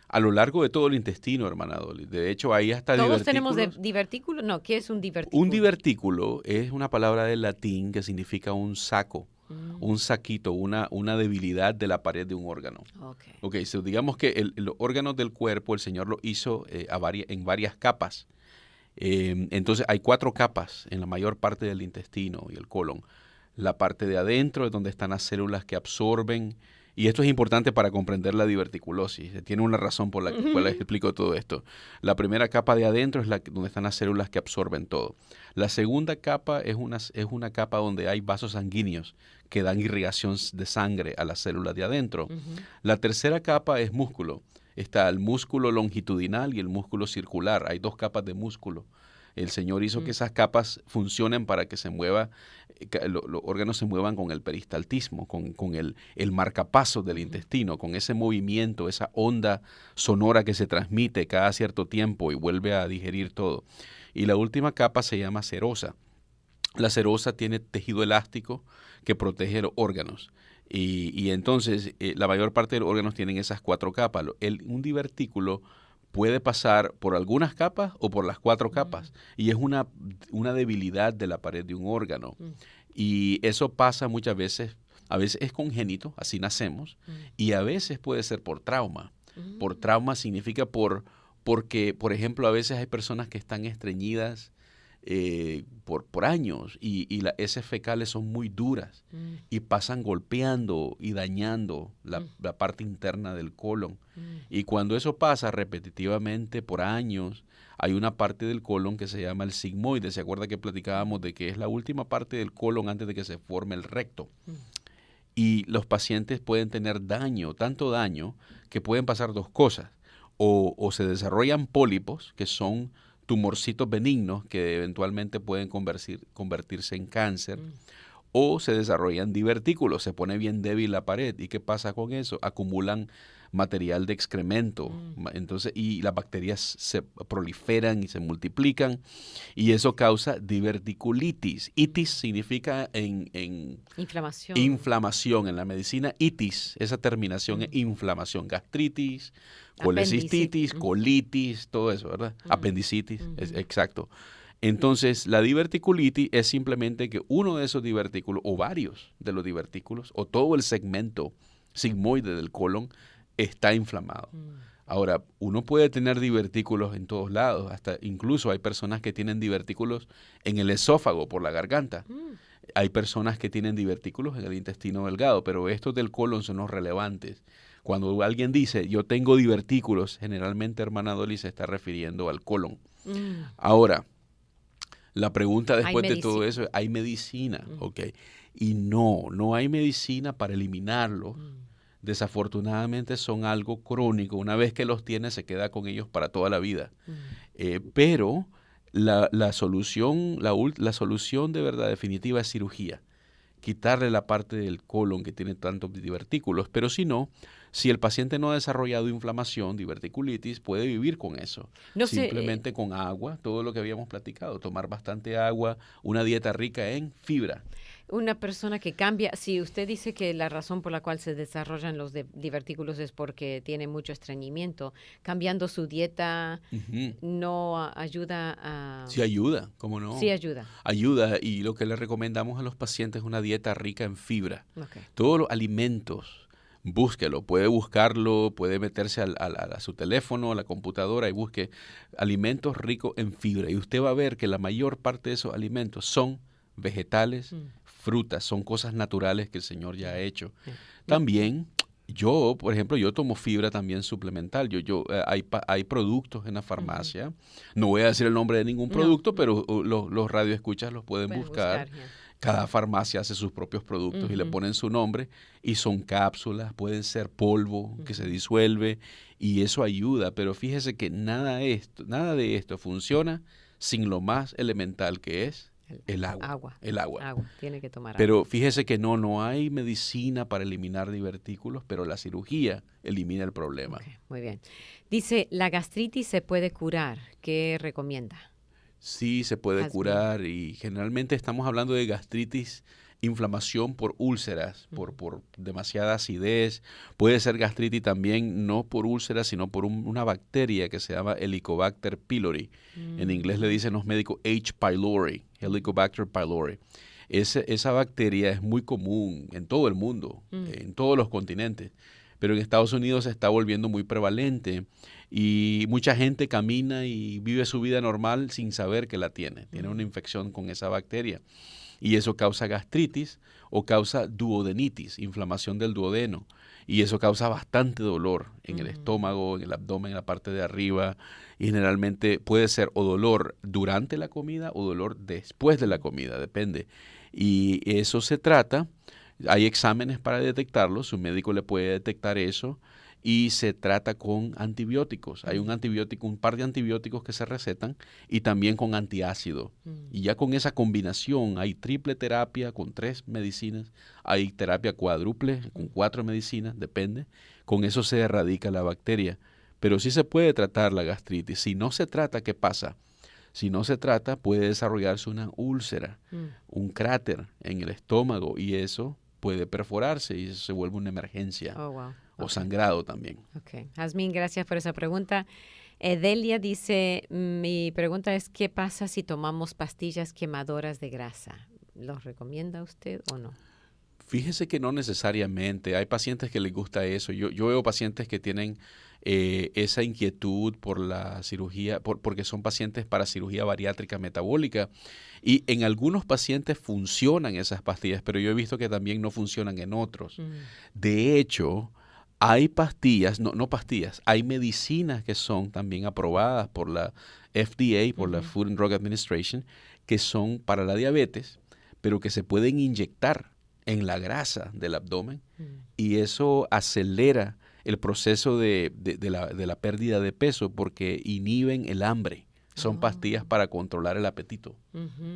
a lo largo de todo el intestino, hermana Dolly. De hecho, hay hasta ¿Todos divertículos. tenemos divertículos? No, ¿qué es un divertículo? Un divertículo es una palabra del latín que significa un saco, un saquito, una debilidad de la pared de un órgano. Okay, so digamos que los órganos del cuerpo el Señor lo hizo en varias capas. Entonces hay 4 capas en la mayor parte del intestino y el colon. La parte de adentro es donde están las células que absorben Y esto es importante para comprender la diverticulosis. Tiene una razón por la cual les explico todo esto. La primera capa de adentro es donde están las células que absorben todo. La segunda capa es una capa donde hay vasos sanguíneos que dan irrigación de sangre a las células de adentro. La tercera capa es músculo. Está el músculo longitudinal y el músculo circular. Hay 2 capas de músculo. El Señor hizo que esas capas funcionen para que se mueva, los órganos se muevan con el peristaltismo, con el marcapaso del intestino, con ese movimiento, esa onda sonora que se transmite cada cierto tiempo y vuelve a digerir todo. Y la última capa se llama serosa. La serosa tiene tejido elástico que protege los órganos. Y entonces la mayor parte de los órganos tienen esas 4 capas. Un divertículo puede pasar por algunas capas o por las 4 capas. Y es una debilidad de la pared de un órgano. Y eso pasa muchas veces, a veces es congénito, así nacemos, y a veces puede ser por trauma. Por trauma significa porque, por ejemplo, a veces hay personas que están estreñidas por años y las heces fecales son muy duras y pasan golpeando y dañando la parte interna del colon. Y cuando eso pasa repetitivamente por años, hay una parte del colon que se llama el sigmoide. ¿Se acuerda que platicábamos de que es la última parte del colon antes de que se forme el recto? Y los pacientes pueden tener daño, tanto daño, que pueden pasar 2 cosas. O se desarrollan pólipos, que son tumorcitos benignos que eventualmente pueden convertirse en cáncer, o se desarrollan divertículos, se pone bien débil la pared. ¿Y qué pasa con eso? Acumulan material de excremento, entonces, y las bacterias se proliferan y se multiplican, y eso causa diverticulitis. Itis significa inflamación. En la medicina, itis, esa terminación es inflamación. Gastritis, colecistitis, colitis, todo eso, ¿verdad? Apendicitis, exacto. Entonces, la diverticulitis es simplemente que uno de esos divertículos, o varios de los divertículos, o todo el segmento sigmoide del colon, está inflamado. Ahora, uno puede tener divertículos en todos lados, incluso hay personas que tienen divertículos en el esófago por la garganta. Hay personas que tienen divertículos en el intestino delgado, pero estos del colon son los relevantes. Cuando alguien dice, yo tengo divertículos, generalmente, hermana Dolly, se está refiriendo al colon. Ahora, la pregunta después de todo eso, ¿hay medicina? Okay. Y no hay medicina para eliminarlo. Desafortunadamente son algo crónico. Una vez que los tiene, se queda con ellos para toda la vida. Pero la solución de verdad definitiva es cirugía. Quitarle la parte del colon que tiene tantos divertículos. Pero si el paciente no ha desarrollado inflamación, diverticulitis, puede vivir con eso. Simplemente con agua, todo lo que habíamos platicado. Tomar bastante agua, una dieta rica en fibra. Una persona que cambia, si usted dice que la razón por la cual se desarrollan los divertículos es porque tiene mucho estreñimiento, cambiando su dieta no ayuda a... Sí ayuda, ¿cómo no? Sí ayuda. Ayuda, y lo que le recomendamos a los pacientes es una dieta rica en fibra. Okay. Todos los alimentos, búsquelo, puede buscarlo, puede meterse a su teléfono, a la computadora y busque alimentos ricos en fibra. Y usted va a ver que la mayor parte de esos alimentos son vegetales, frutas, son cosas naturales que el Señor ya ha hecho. También yo, por ejemplo, yo tomo fibra también suplemental. Hay productos en la farmacia. No voy a decir el nombre de ningún producto, pero los radioescuchas los pueden buscar. Cada farmacia hace sus propios productos y le ponen su nombre, y son cápsulas, pueden ser polvo que se disuelve, y eso ayuda. Pero fíjese que nada de esto funciona sin lo más elemental, que es el agua. El agua. Tiene que tomar agua. Pero fíjese que no hay medicina para eliminar divertículos, pero la cirugía elimina el problema. Okay, muy bien. Dice, ¿la gastritis se puede curar? ¿Qué recomienda? Sí, se puede curar, y generalmente estamos hablando de gastritis, inflamación por úlceras, por demasiada acidez. Puede ser gastritis también no por úlceras, sino por una bacteria que se llama Helicobacter pylori. En inglés le dicen los médicos H. pylori, Helicobacter pylori. Esa bacteria es muy común en todo el mundo, en todos los continentes, pero en Estados Unidos se está volviendo muy prevalente. Y mucha gente camina y vive su vida normal sin saber que la tiene. Tiene una infección con esa bacteria. y eso causa gastritis o causa duodenitis, inflamación del duodeno, y eso causa bastante dolor en el estómago, en el abdomen, en la parte de arriba, y generalmente puede ser o dolor durante la comida o dolor después de la comida, depende. Y eso se trata, hay exámenes para detectarlo, su médico le puede detectar eso, y se trata con antibióticos. Hay un par de antibióticos que se recetan y también con antiácido. Y ya con esa combinación hay triple terapia con 3 medicinas, hay terapia cuádruple con 4 medicinas, depende. Con eso se erradica la bacteria. Pero sí se puede tratar la gastritis. Si no se trata, ¿qué pasa? Si no se trata, puede desarrollarse una úlcera, un cráter en el estómago, y eso puede perforarse y eso se vuelve una emergencia. Oh, wow. O sangrado también. Ok. Jazmín, gracias por esa pregunta. Delia dice, mi pregunta es, ¿qué pasa si tomamos pastillas quemadoras de grasa? ¿Los recomienda usted o no? Fíjese que no necesariamente. Hay pacientes que les gusta eso. Yo veo pacientes que tienen esa inquietud por la cirugía, porque son pacientes para cirugía bariátrica metabólica. Y en algunos pacientes funcionan esas pastillas, pero yo he visto que también no funcionan en otros. De hecho, hay pastillas, no pastillas, hay medicinas que son también aprobadas por la FDA, por la Food and Drug Administration, que son para la diabetes, pero que se pueden inyectar en la grasa del abdomen y eso acelera el proceso de la pérdida de peso porque inhiben el hambre. Son pastillas para controlar el apetito.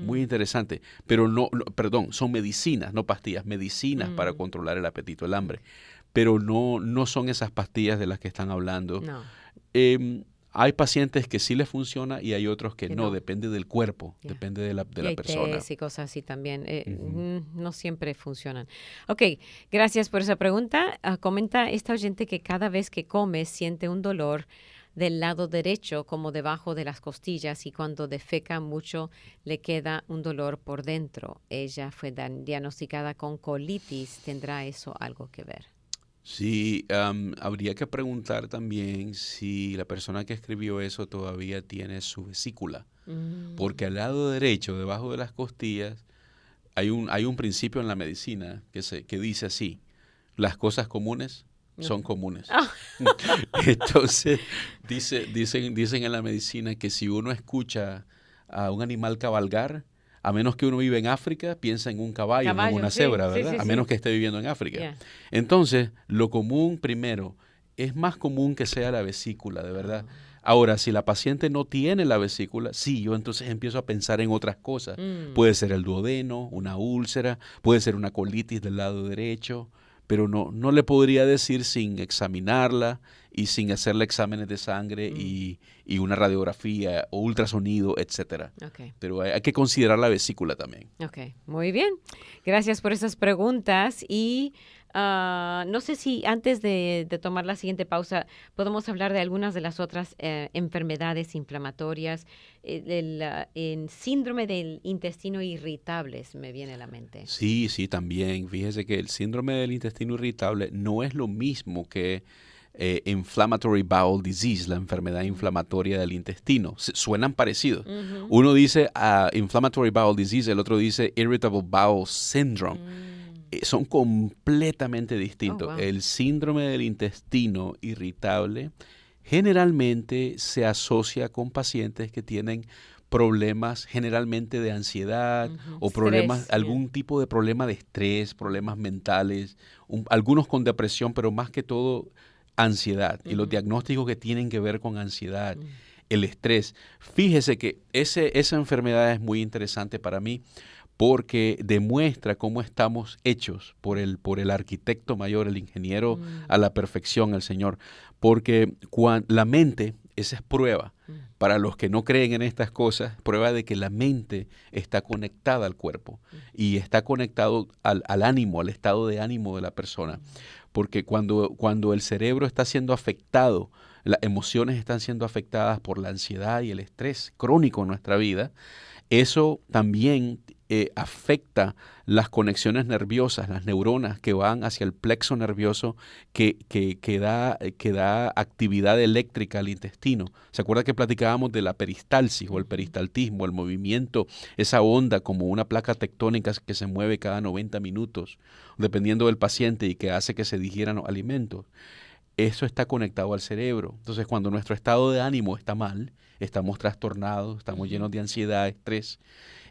Muy interesante. Pero perdón, son medicinas, no pastillas, medicinas para controlar el apetito, el hambre. Pero no son esas pastillas de las que están hablando. No. Hay pacientes que sí les funciona y hay otros que no, depende del cuerpo, depende de la persona. Y cosas así también, no siempre funcionan. Ok, gracias por esa pregunta. Comenta esta oyente que cada vez que come siente un dolor del lado derecho, como debajo de las costillas, y cuando defeca mucho le queda un dolor por dentro. Ella fue diagnosticada con colitis. ¿Tendrá eso algo que ver? Sí, habría que preguntar también si la persona que escribió eso todavía tiene su vesícula, porque al lado derecho, debajo de las costillas, hay un principio en la medicina que dice así: las cosas comunes son comunes. Entonces, dicen en la medicina que si uno escucha a un animal cabalgar, a menos que uno vive en África, piensa en un caballo, no en una cebra, ¿verdad? Sí, a menos que esté viviendo en África. Entonces, lo común primero, es más común que sea la vesícula, de verdad. Ahora, si la paciente no tiene la vesícula, sí, yo entonces empiezo a pensar en otras cosas. Puede ser el duodeno, una úlcera, puede ser una colitis del lado derecho, pero no le podría decir sin examinarla y sin hacerle exámenes de sangre y una radiografía o ultrasonido, etcétera. Okay. Pero hay que considerar la vesícula también. Ok, muy bien. Gracias por esas preguntas y no sé si antes de tomar la siguiente pausa podemos hablar de algunas de las otras enfermedades inflamatorias. El síndrome del intestino irritable me viene a la mente. Sí, también. Fíjese que el síndrome del intestino irritable no es lo mismo que inflammatory bowel disease, la enfermedad inflamatoria del intestino. Suenan parecidos. Uno dice inflammatory bowel disease, el otro dice irritable bowel syndrome. Son completamente distintos. Oh, wow. El síndrome del intestino irritable generalmente se asocia con pacientes que tienen problemas generalmente de ansiedad o problemas, algún tipo de problema de estrés, problemas mentales, algunos con depresión, pero más que todo ansiedad y los diagnósticos que tienen que ver con ansiedad, el estrés. Fíjese que esa enfermedad es muy interesante para mí porque demuestra cómo estamos hechos por el arquitecto mayor, el ingeniero a la perfección, el Señor. Porque la mente, esa es prueba, para los que no creen en estas cosas, prueba de que la mente está conectada al cuerpo y está conectado al ánimo, al estado de ánimo de la persona. Porque cuando el cerebro está siendo afectado, las emociones están siendo afectadas por la ansiedad y el estrés crónico en nuestra vida, eso también afecta las conexiones nerviosas, las neuronas que van hacia el plexo nervioso que da actividad eléctrica al intestino. ¿Se acuerda que platicábamos de la peristalsis o el peristaltismo, el movimiento, esa onda como una placa tectónica que se mueve cada 90 minutos, dependiendo del paciente y que hace que se digieran los alimentos? Eso está conectado al cerebro. Entonces, cuando nuestro estado de ánimo está mal, estamos trastornados, estamos llenos de ansiedad, estrés,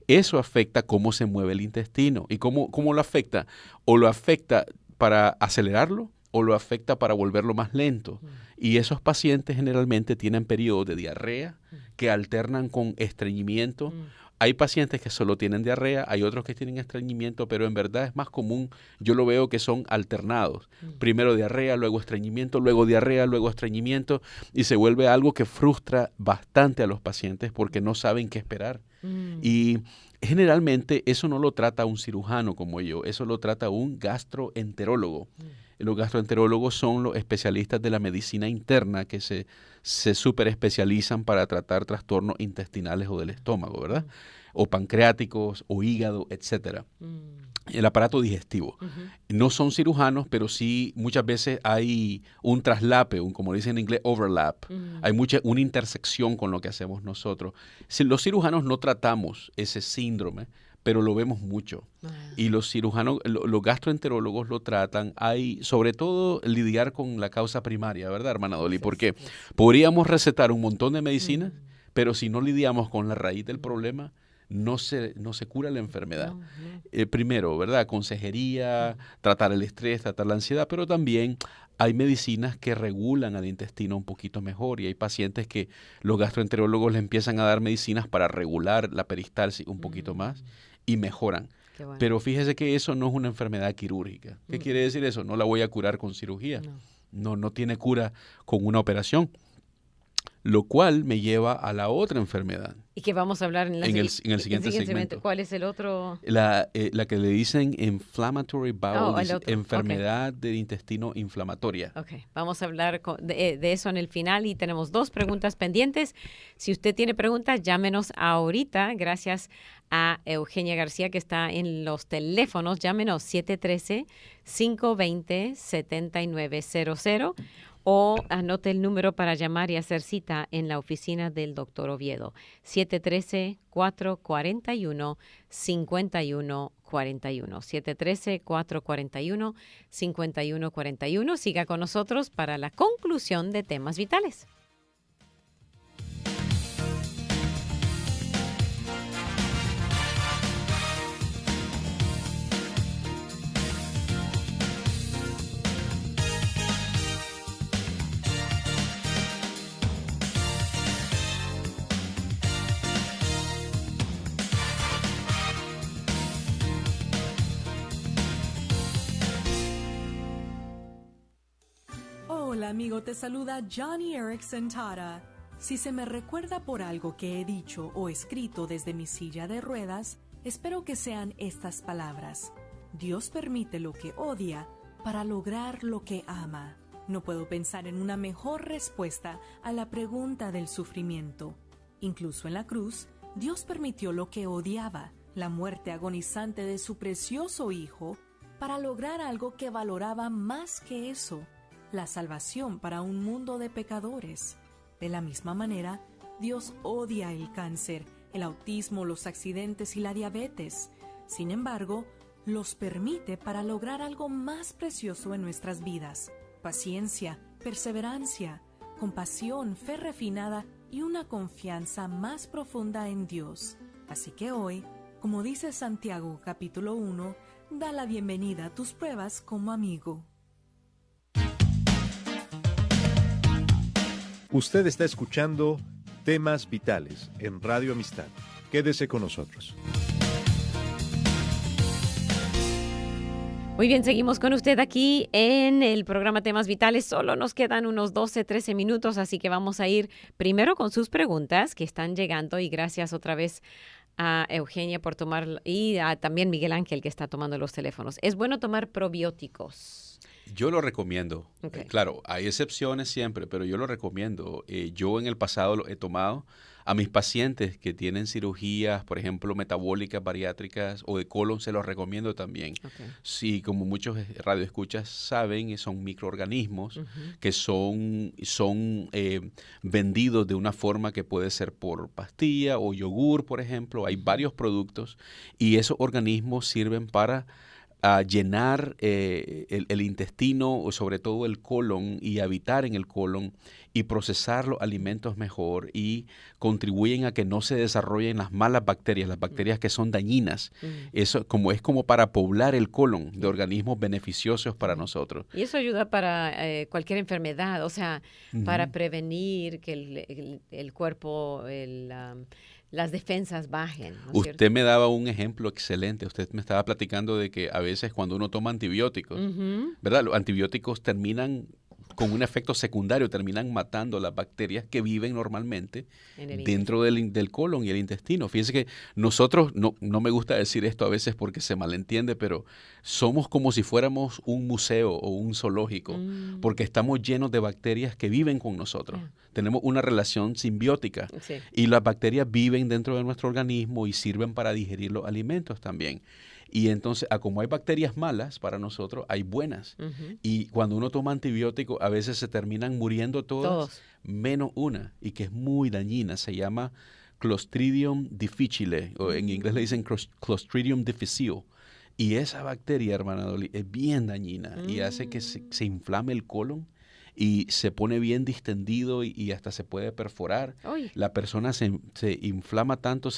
eso afecta cómo se mueve el intestino. ¿Y cómo lo afecta? O lo afecta para acelerarlo o lo afecta para volverlo más lento. Y esos pacientes generalmente tienen periodos de diarrea que alternan con estreñimiento. Hay pacientes que solo tienen diarrea, hay otros que tienen estreñimiento, pero en verdad es más común, yo lo veo que son alternados. Primero diarrea, luego estreñimiento, luego diarrea, luego estreñimiento, y se vuelve algo que frustra bastante a los pacientes porque no saben qué esperar. Y generalmente eso no lo trata un cirujano como yo, eso lo trata un gastroenterólogo. Los gastroenterólogos son los especialistas de la medicina interna que se súper especializan para tratar trastornos intestinales o del estómago, ¿verdad? O pancreáticos, o hígado, etcétera. El aparato digestivo. No son cirujanos, pero sí muchas veces hay un traslape, como dicen en inglés, overlap. Hay una intersección con lo que hacemos nosotros. Los cirujanos no tratamos ese síndrome, pero lo vemos mucho. Y los cirujanos, los gastroenterólogos lo tratan. Hay, sobre todo, lidiar con la causa primaria, ¿verdad, hermana Dolly? Porque podríamos recetar un montón de medicinas, pero si no lidiamos con la raíz del problema, no se cura la enfermedad. Primero, ¿verdad? Consejería, tratar el estrés, tratar la ansiedad, pero también hay medicinas que regulan al intestino un poquito mejor y hay pacientes que los gastroenterólogos le empiezan a dar medicinas para regular la peristalsis un poquito más y mejoran. Bueno. Pero fíjese que eso no es una enfermedad quirúrgica. ¿Qué quiere decir eso? No la voy a curar con cirugía. No tiene cura con una operación. Lo cual me lleva a la otra enfermedad. ¿Y que vamos a hablar en el siguiente segmento? ¿Cuál es el otro? La que le dicen inflammatory bowel disease, otro. enfermedad del intestino inflamatoria. Ok, vamos a hablar de eso en el final y tenemos 2 preguntas pendientes. Si usted tiene preguntas, llámenos ahorita. Gracias a Eugenia García que está en los teléfonos. Llámenos 713-520-7900. O anote el número para llamar y hacer cita en la oficina del doctor Oviedo, 713-441-5141. 713-441-5141. Siga con nosotros para la conclusión de Temas Vitales. Hola amigo, te saluda Johnny Erickson Tara. Si se me recuerda por algo que he dicho o escrito desde mi silla de ruedas, espero que sean estas palabras. Dios permite lo que odia para lograr lo que ama. No puedo pensar en una mejor respuesta a la pregunta del sufrimiento. Incluso en la cruz, Dios permitió lo que odiaba, la muerte agonizante de su precioso Hijo, para lograr algo que valoraba más que eso, la salvación para un mundo de pecadores. De la misma manera, Dios odia el cáncer, el autismo, los accidentes y la diabetes. Sin embargo, los permite para lograr algo más precioso en nuestras vidas: paciencia, perseverancia, compasión, fe refinada y una confianza más profunda en Dios. Así que hoy, como dice Santiago capítulo 1, da la bienvenida a tus pruebas como amigo. Usted está escuchando Temas Vitales en Radio Amistad. Quédese con nosotros. Muy bien, seguimos con usted aquí en el programa Temas Vitales. Solo nos quedan unos 12, 13 minutos, así que vamos a ir primero con sus preguntas que están llegando y gracias otra vez a Eugenia por tomar y a también Miguel Ángel que está tomando los teléfonos. ¿Es bueno tomar probióticos? Yo lo recomiendo. Okay. Claro, hay excepciones siempre, pero yo lo recomiendo. Yo en el pasado lo he tomado. A mis pacientes que tienen cirugías, por ejemplo, metabólicas, bariátricas o de colon, se los recomiendo también. Okay. Sí, como muchos radioescuchas saben, son microorganismos que son vendidos de una forma que puede ser por pastilla o yogur, por ejemplo. Hay varios productos y esos organismos sirven para llenar el intestino, o sobre todo el colon, y habitar en el colon y procesar los alimentos mejor, y contribuyen a que no se desarrollen las malas bacterias, las bacterias que son dañinas. Eso es como para poblar el colon de organismos beneficiosos para nosotros. Y eso ayuda para cualquier enfermedad, o sea, para prevenir que el cuerpo, las defensas bajen, ¿no es cierto? Usted me daba un ejemplo excelente. Usted me estaba platicando de que a veces cuando uno toma antibióticos, ¿verdad? Los antibióticos terminan con un efecto secundario, terminan matando las bacterias que viven normalmente dentro del colon y el intestino. Fíjense que nosotros, no me gusta decir esto a veces porque se malentiende, pero somos como si fuéramos un museo o un zoológico, porque estamos llenos de bacterias que viven con nosotros. Tenemos una relación simbiótica y las bacterias viven dentro de nuestro organismo y sirven para digerir los alimentos también. Y entonces, como hay bacterias malas para nosotros, hay buenas. Y cuando uno toma antibióticos, a veces se terminan muriendo todos, menos una, y que es muy dañina. Se llama Clostridium difficile, o en inglés le dicen Clostridium difficile. Y esa bacteria, hermana Dolly, es bien dañina y hace que se inflame el colon y se pone bien distendido y hasta se puede perforar. Uy. La persona se inflama tanto,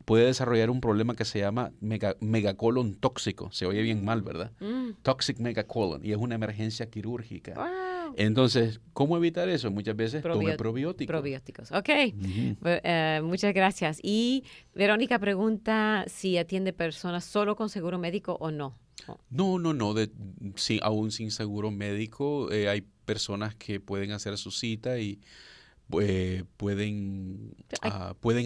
puede desarrollar un problema que se llama megacolon tóxico. Se oye bien mal, ¿verdad? Toxic megacolon, y es una emergencia quirúrgica. Wow. Entonces, ¿cómo evitar eso? Muchas veces tome probióticos. Probióticos, ok. Muchas gracias. Y Verónica pregunta si atiende personas solo con seguro médico o no. No. Aún sin seguro médico, hay personas que pueden hacer su cita y pueden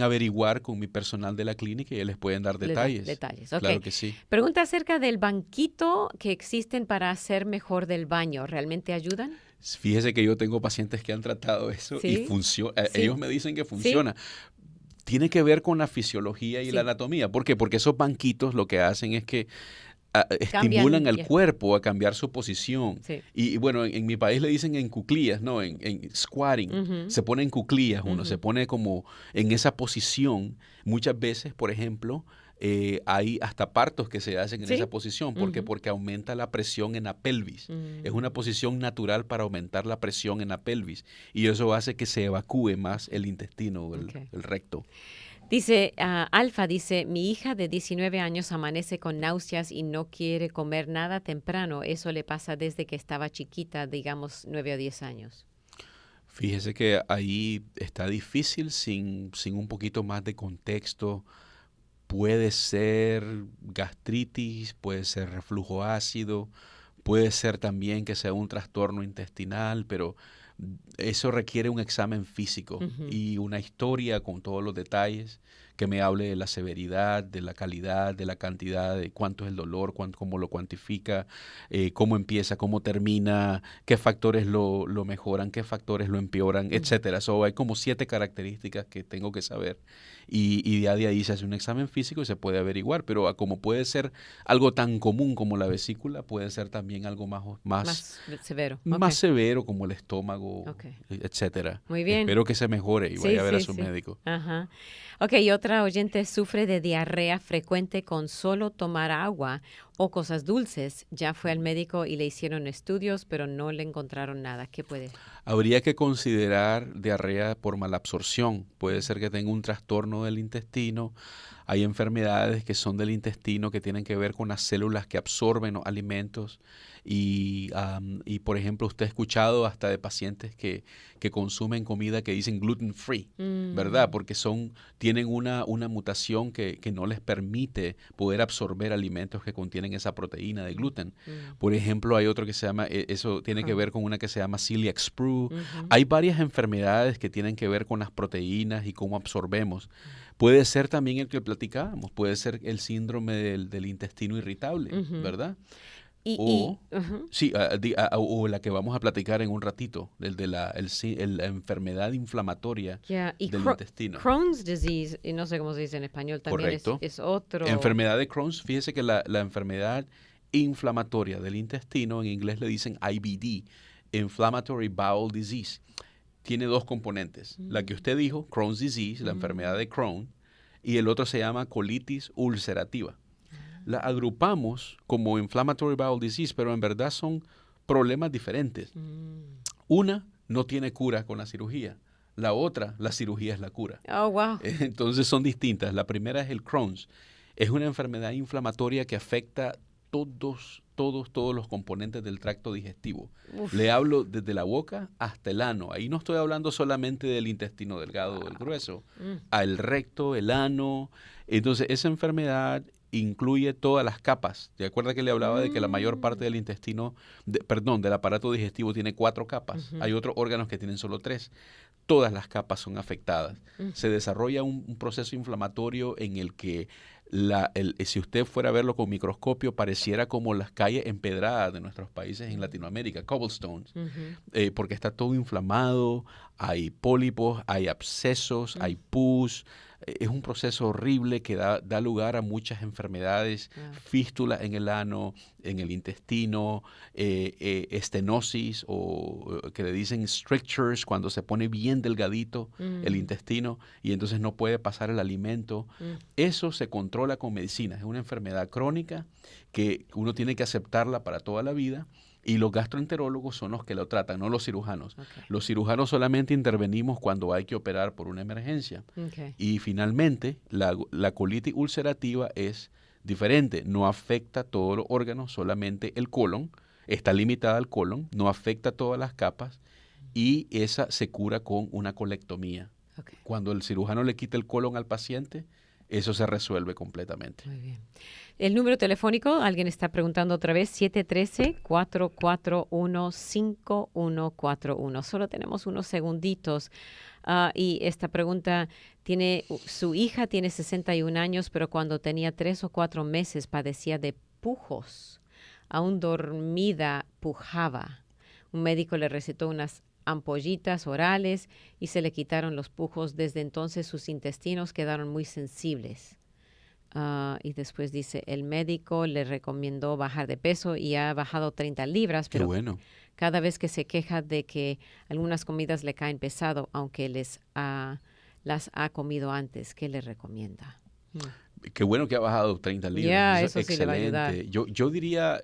averiguar con mi personal de la clínica y ellos les pueden dar detalles. Detalles, ok. Claro que sí. Pregunta acerca del banquito que existen para hacer mejor del baño. ¿Realmente ayudan? Fíjese que yo tengo pacientes que han tratado eso y funciona. Sí. Ellos me dicen que funciona. Tiene que ver con la fisiología y la anatomía. ¿Por qué? Porque esos banquitos lo que hacen es que estimulan al cuerpo a cambiar su posición. Sí. Y bueno, en mi país le dicen en cuclillas, ¿no? En squatting. Se pone en cuclillas uno, se pone como en esa posición. Muchas veces, por ejemplo, hay hasta partos que se hacen en esa posición. ¿Por qué? Porque aumenta la presión en la pelvis. Es una posición natural para aumentar la presión en la pelvis. Y eso hace que se evacúe más el intestino, el recto. Dice, Alfa dice, mi hija de 19 años amanece con náuseas y no quiere comer nada temprano. Eso le pasa desde que estaba chiquita, digamos 9 o 10 años. Fíjese que ahí está difícil sin un poquito más de contexto. Puede ser gastritis, puede ser reflujo ácido, puede ser también que sea un trastorno intestinal, pero eso requiere un examen físico y una historia con todos los detalles que me hable de la severidad, de la calidad, de la cantidad, de cuánto es el dolor, cómo lo cuantifica, cómo empieza, cómo termina, qué factores lo mejoran, qué factores lo empeoran, etcétera. Hay como 7 características que tengo que saber y de ahí se hace un examen físico y se puede averiguar, pero como puede ser algo tan común como la vesícula, puede ser también algo más severo. Más severo como el estómago, etcétera. Muy bien. Espero que se mejore y vaya a ver a su médico. Ajá. Ok, otra oyente sufre de diarrea frecuente con solo tomar agua o cosas dulces. Ya fue al médico y le hicieron estudios, pero no le encontraron nada. ¿Qué puede? Habría que considerar diarrea por malabsorción. Puede ser que tenga un trastorno del intestino. Hay enfermedades que son del intestino que tienen que ver con las células que absorben los alimentos. Y por ejemplo, usted ha escuchado hasta de pacientes que consumen comida que dicen gluten free, ¿verdad? Porque tienen una mutación que no les permite poder absorber alimentos que contienen esa proteína de gluten. Por ejemplo, hay otro que se llama, eso tiene que ver con una que se llama celiac sprue. Hay varias enfermedades que tienen que ver con las proteínas y cómo absorbemos. Puede ser también el que platicábamos, puede ser el síndrome del intestino irritable, ¿verdad? O la que vamos a platicar en un ratito, el de la enfermedad inflamatoria del intestino. Crohn's disease, y no sé cómo se dice en español, también es otro. Enfermedad de Crohn's, fíjese que la enfermedad inflamatoria del intestino, en inglés le dicen IBD, Inflammatory Bowel Disease, tiene dos componentes. La que usted dijo, Crohn's disease, la enfermedad de Crohn, y el otro se llama colitis ulcerativa. La agrupamos como inflammatory bowel disease, pero en verdad son problemas diferentes. Una no tiene cura con la cirugía. La otra, la cirugía es la cura. Oh, wow. Entonces son distintas. La primera es el Crohn's. Es una enfermedad inflamatoria que afecta todos los componentes del tracto digestivo. Uf. Le hablo desde la boca hasta el ano. Ahí no estoy hablando solamente del intestino delgado o del grueso. Al recto, el ano. Entonces esa enfermedad incluye todas las capas. ¿Te acuerdas que le hablaba de que la mayor parte del intestino, del aparato digestivo tiene 4 capas? Hay otros órganos que tienen solo 3. Todas las capas son afectadas. Se desarrolla un proceso inflamatorio en el que si usted fuera a verlo con microscopio, pareciera como las calles empedradas de nuestros países en Latinoamérica, cobblestones, porque está todo inflamado, hay pólipos, hay abscesos, hay pus. Es un proceso horrible que da lugar a muchas enfermedades, fístulas en el ano, en el intestino, estenosis o que le dicen strictures, cuando se pone bien delgadito el intestino y entonces no puede pasar el alimento. Eso se controla con medicina. Es una enfermedad crónica que uno tiene que aceptarla para toda la vida. Y los gastroenterólogos son los que lo tratan, no los cirujanos. Okay. Los cirujanos solamente intervenimos cuando hay que operar por una emergencia. Okay. Y finalmente, la colitis ulcerativa es diferente. No afecta todos los órganos, solamente el colon. Está limitada al colon, no afecta todas las capas. Y esa se cura con una colectomía. Okay. Cuando el cirujano le quita el colon al paciente, eso se resuelve completamente. Muy bien. El número telefónico, alguien está preguntando otra vez, 713-441-5141. Solo tenemos unos segunditos. Y esta pregunta su hija tiene 61 años, pero cuando tenía 3 o 4 meses padecía de pujos. Aún dormida pujaba. Un médico le recetó unas ampollitas orales y se le quitaron los pujos. Desde entonces sus intestinos quedaron muy sensibles. Y después dice, el médico le recomendó bajar de peso y ha bajado 30 libras, pero cada vez que se queja de que algunas comidas le caen pesado, aunque las ha comido antes, ¿qué le recomienda? Qué bueno que ha bajado 30 libras. Eso sí le va a ayudar. Yo diría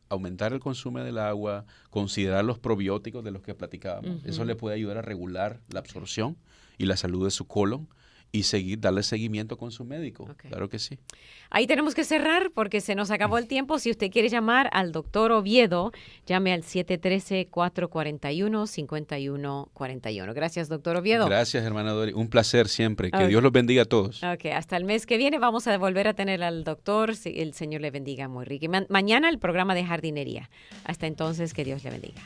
aumentar el consumo del agua, considerar los probióticos de los que platicábamos. Eso le puede ayudar a regular la absorción y la salud de su colon. Y darle seguimiento con su médico. Okay. Claro que sí. Ahí tenemos que cerrar porque se nos acabó el tiempo. Si usted quiere llamar al doctor Oviedo, llame al 713-441-5141. Gracias, doctor Oviedo. Gracias, hermana Dori. Un placer siempre. Que Dios los bendiga a todos. Hasta el mes que viene vamos a volver a tener al doctor. El Señor le bendiga muy rico. Y mañana el programa de jardinería. Hasta entonces, que Dios le bendiga.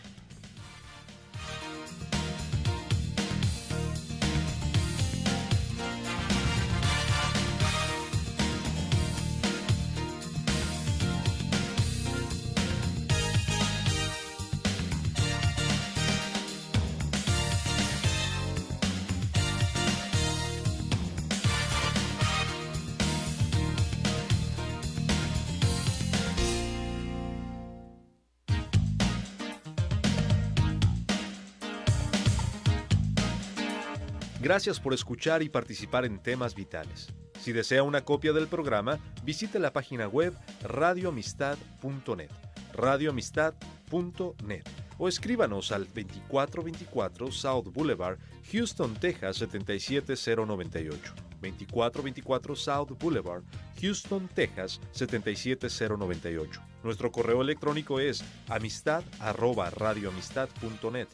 Gracias por escuchar y participar en Temas Vitales. Si desea una copia del programa, visite la página web radioamistad.net, radioamistad.net, o escríbanos al 2424 South Boulevard, Houston, Texas 77098. 2424 South Boulevard, Houston, Texas 77098. Nuestro correo electrónico es amistad@radioamistad.net.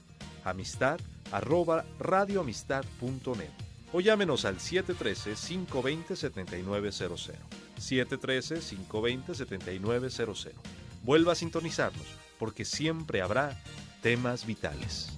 amistad@radioamistad.net, o llámenos al 713-520-7900. 713-520-7900. Vuelva a sintonizarnos, porque siempre habrá temas vitales.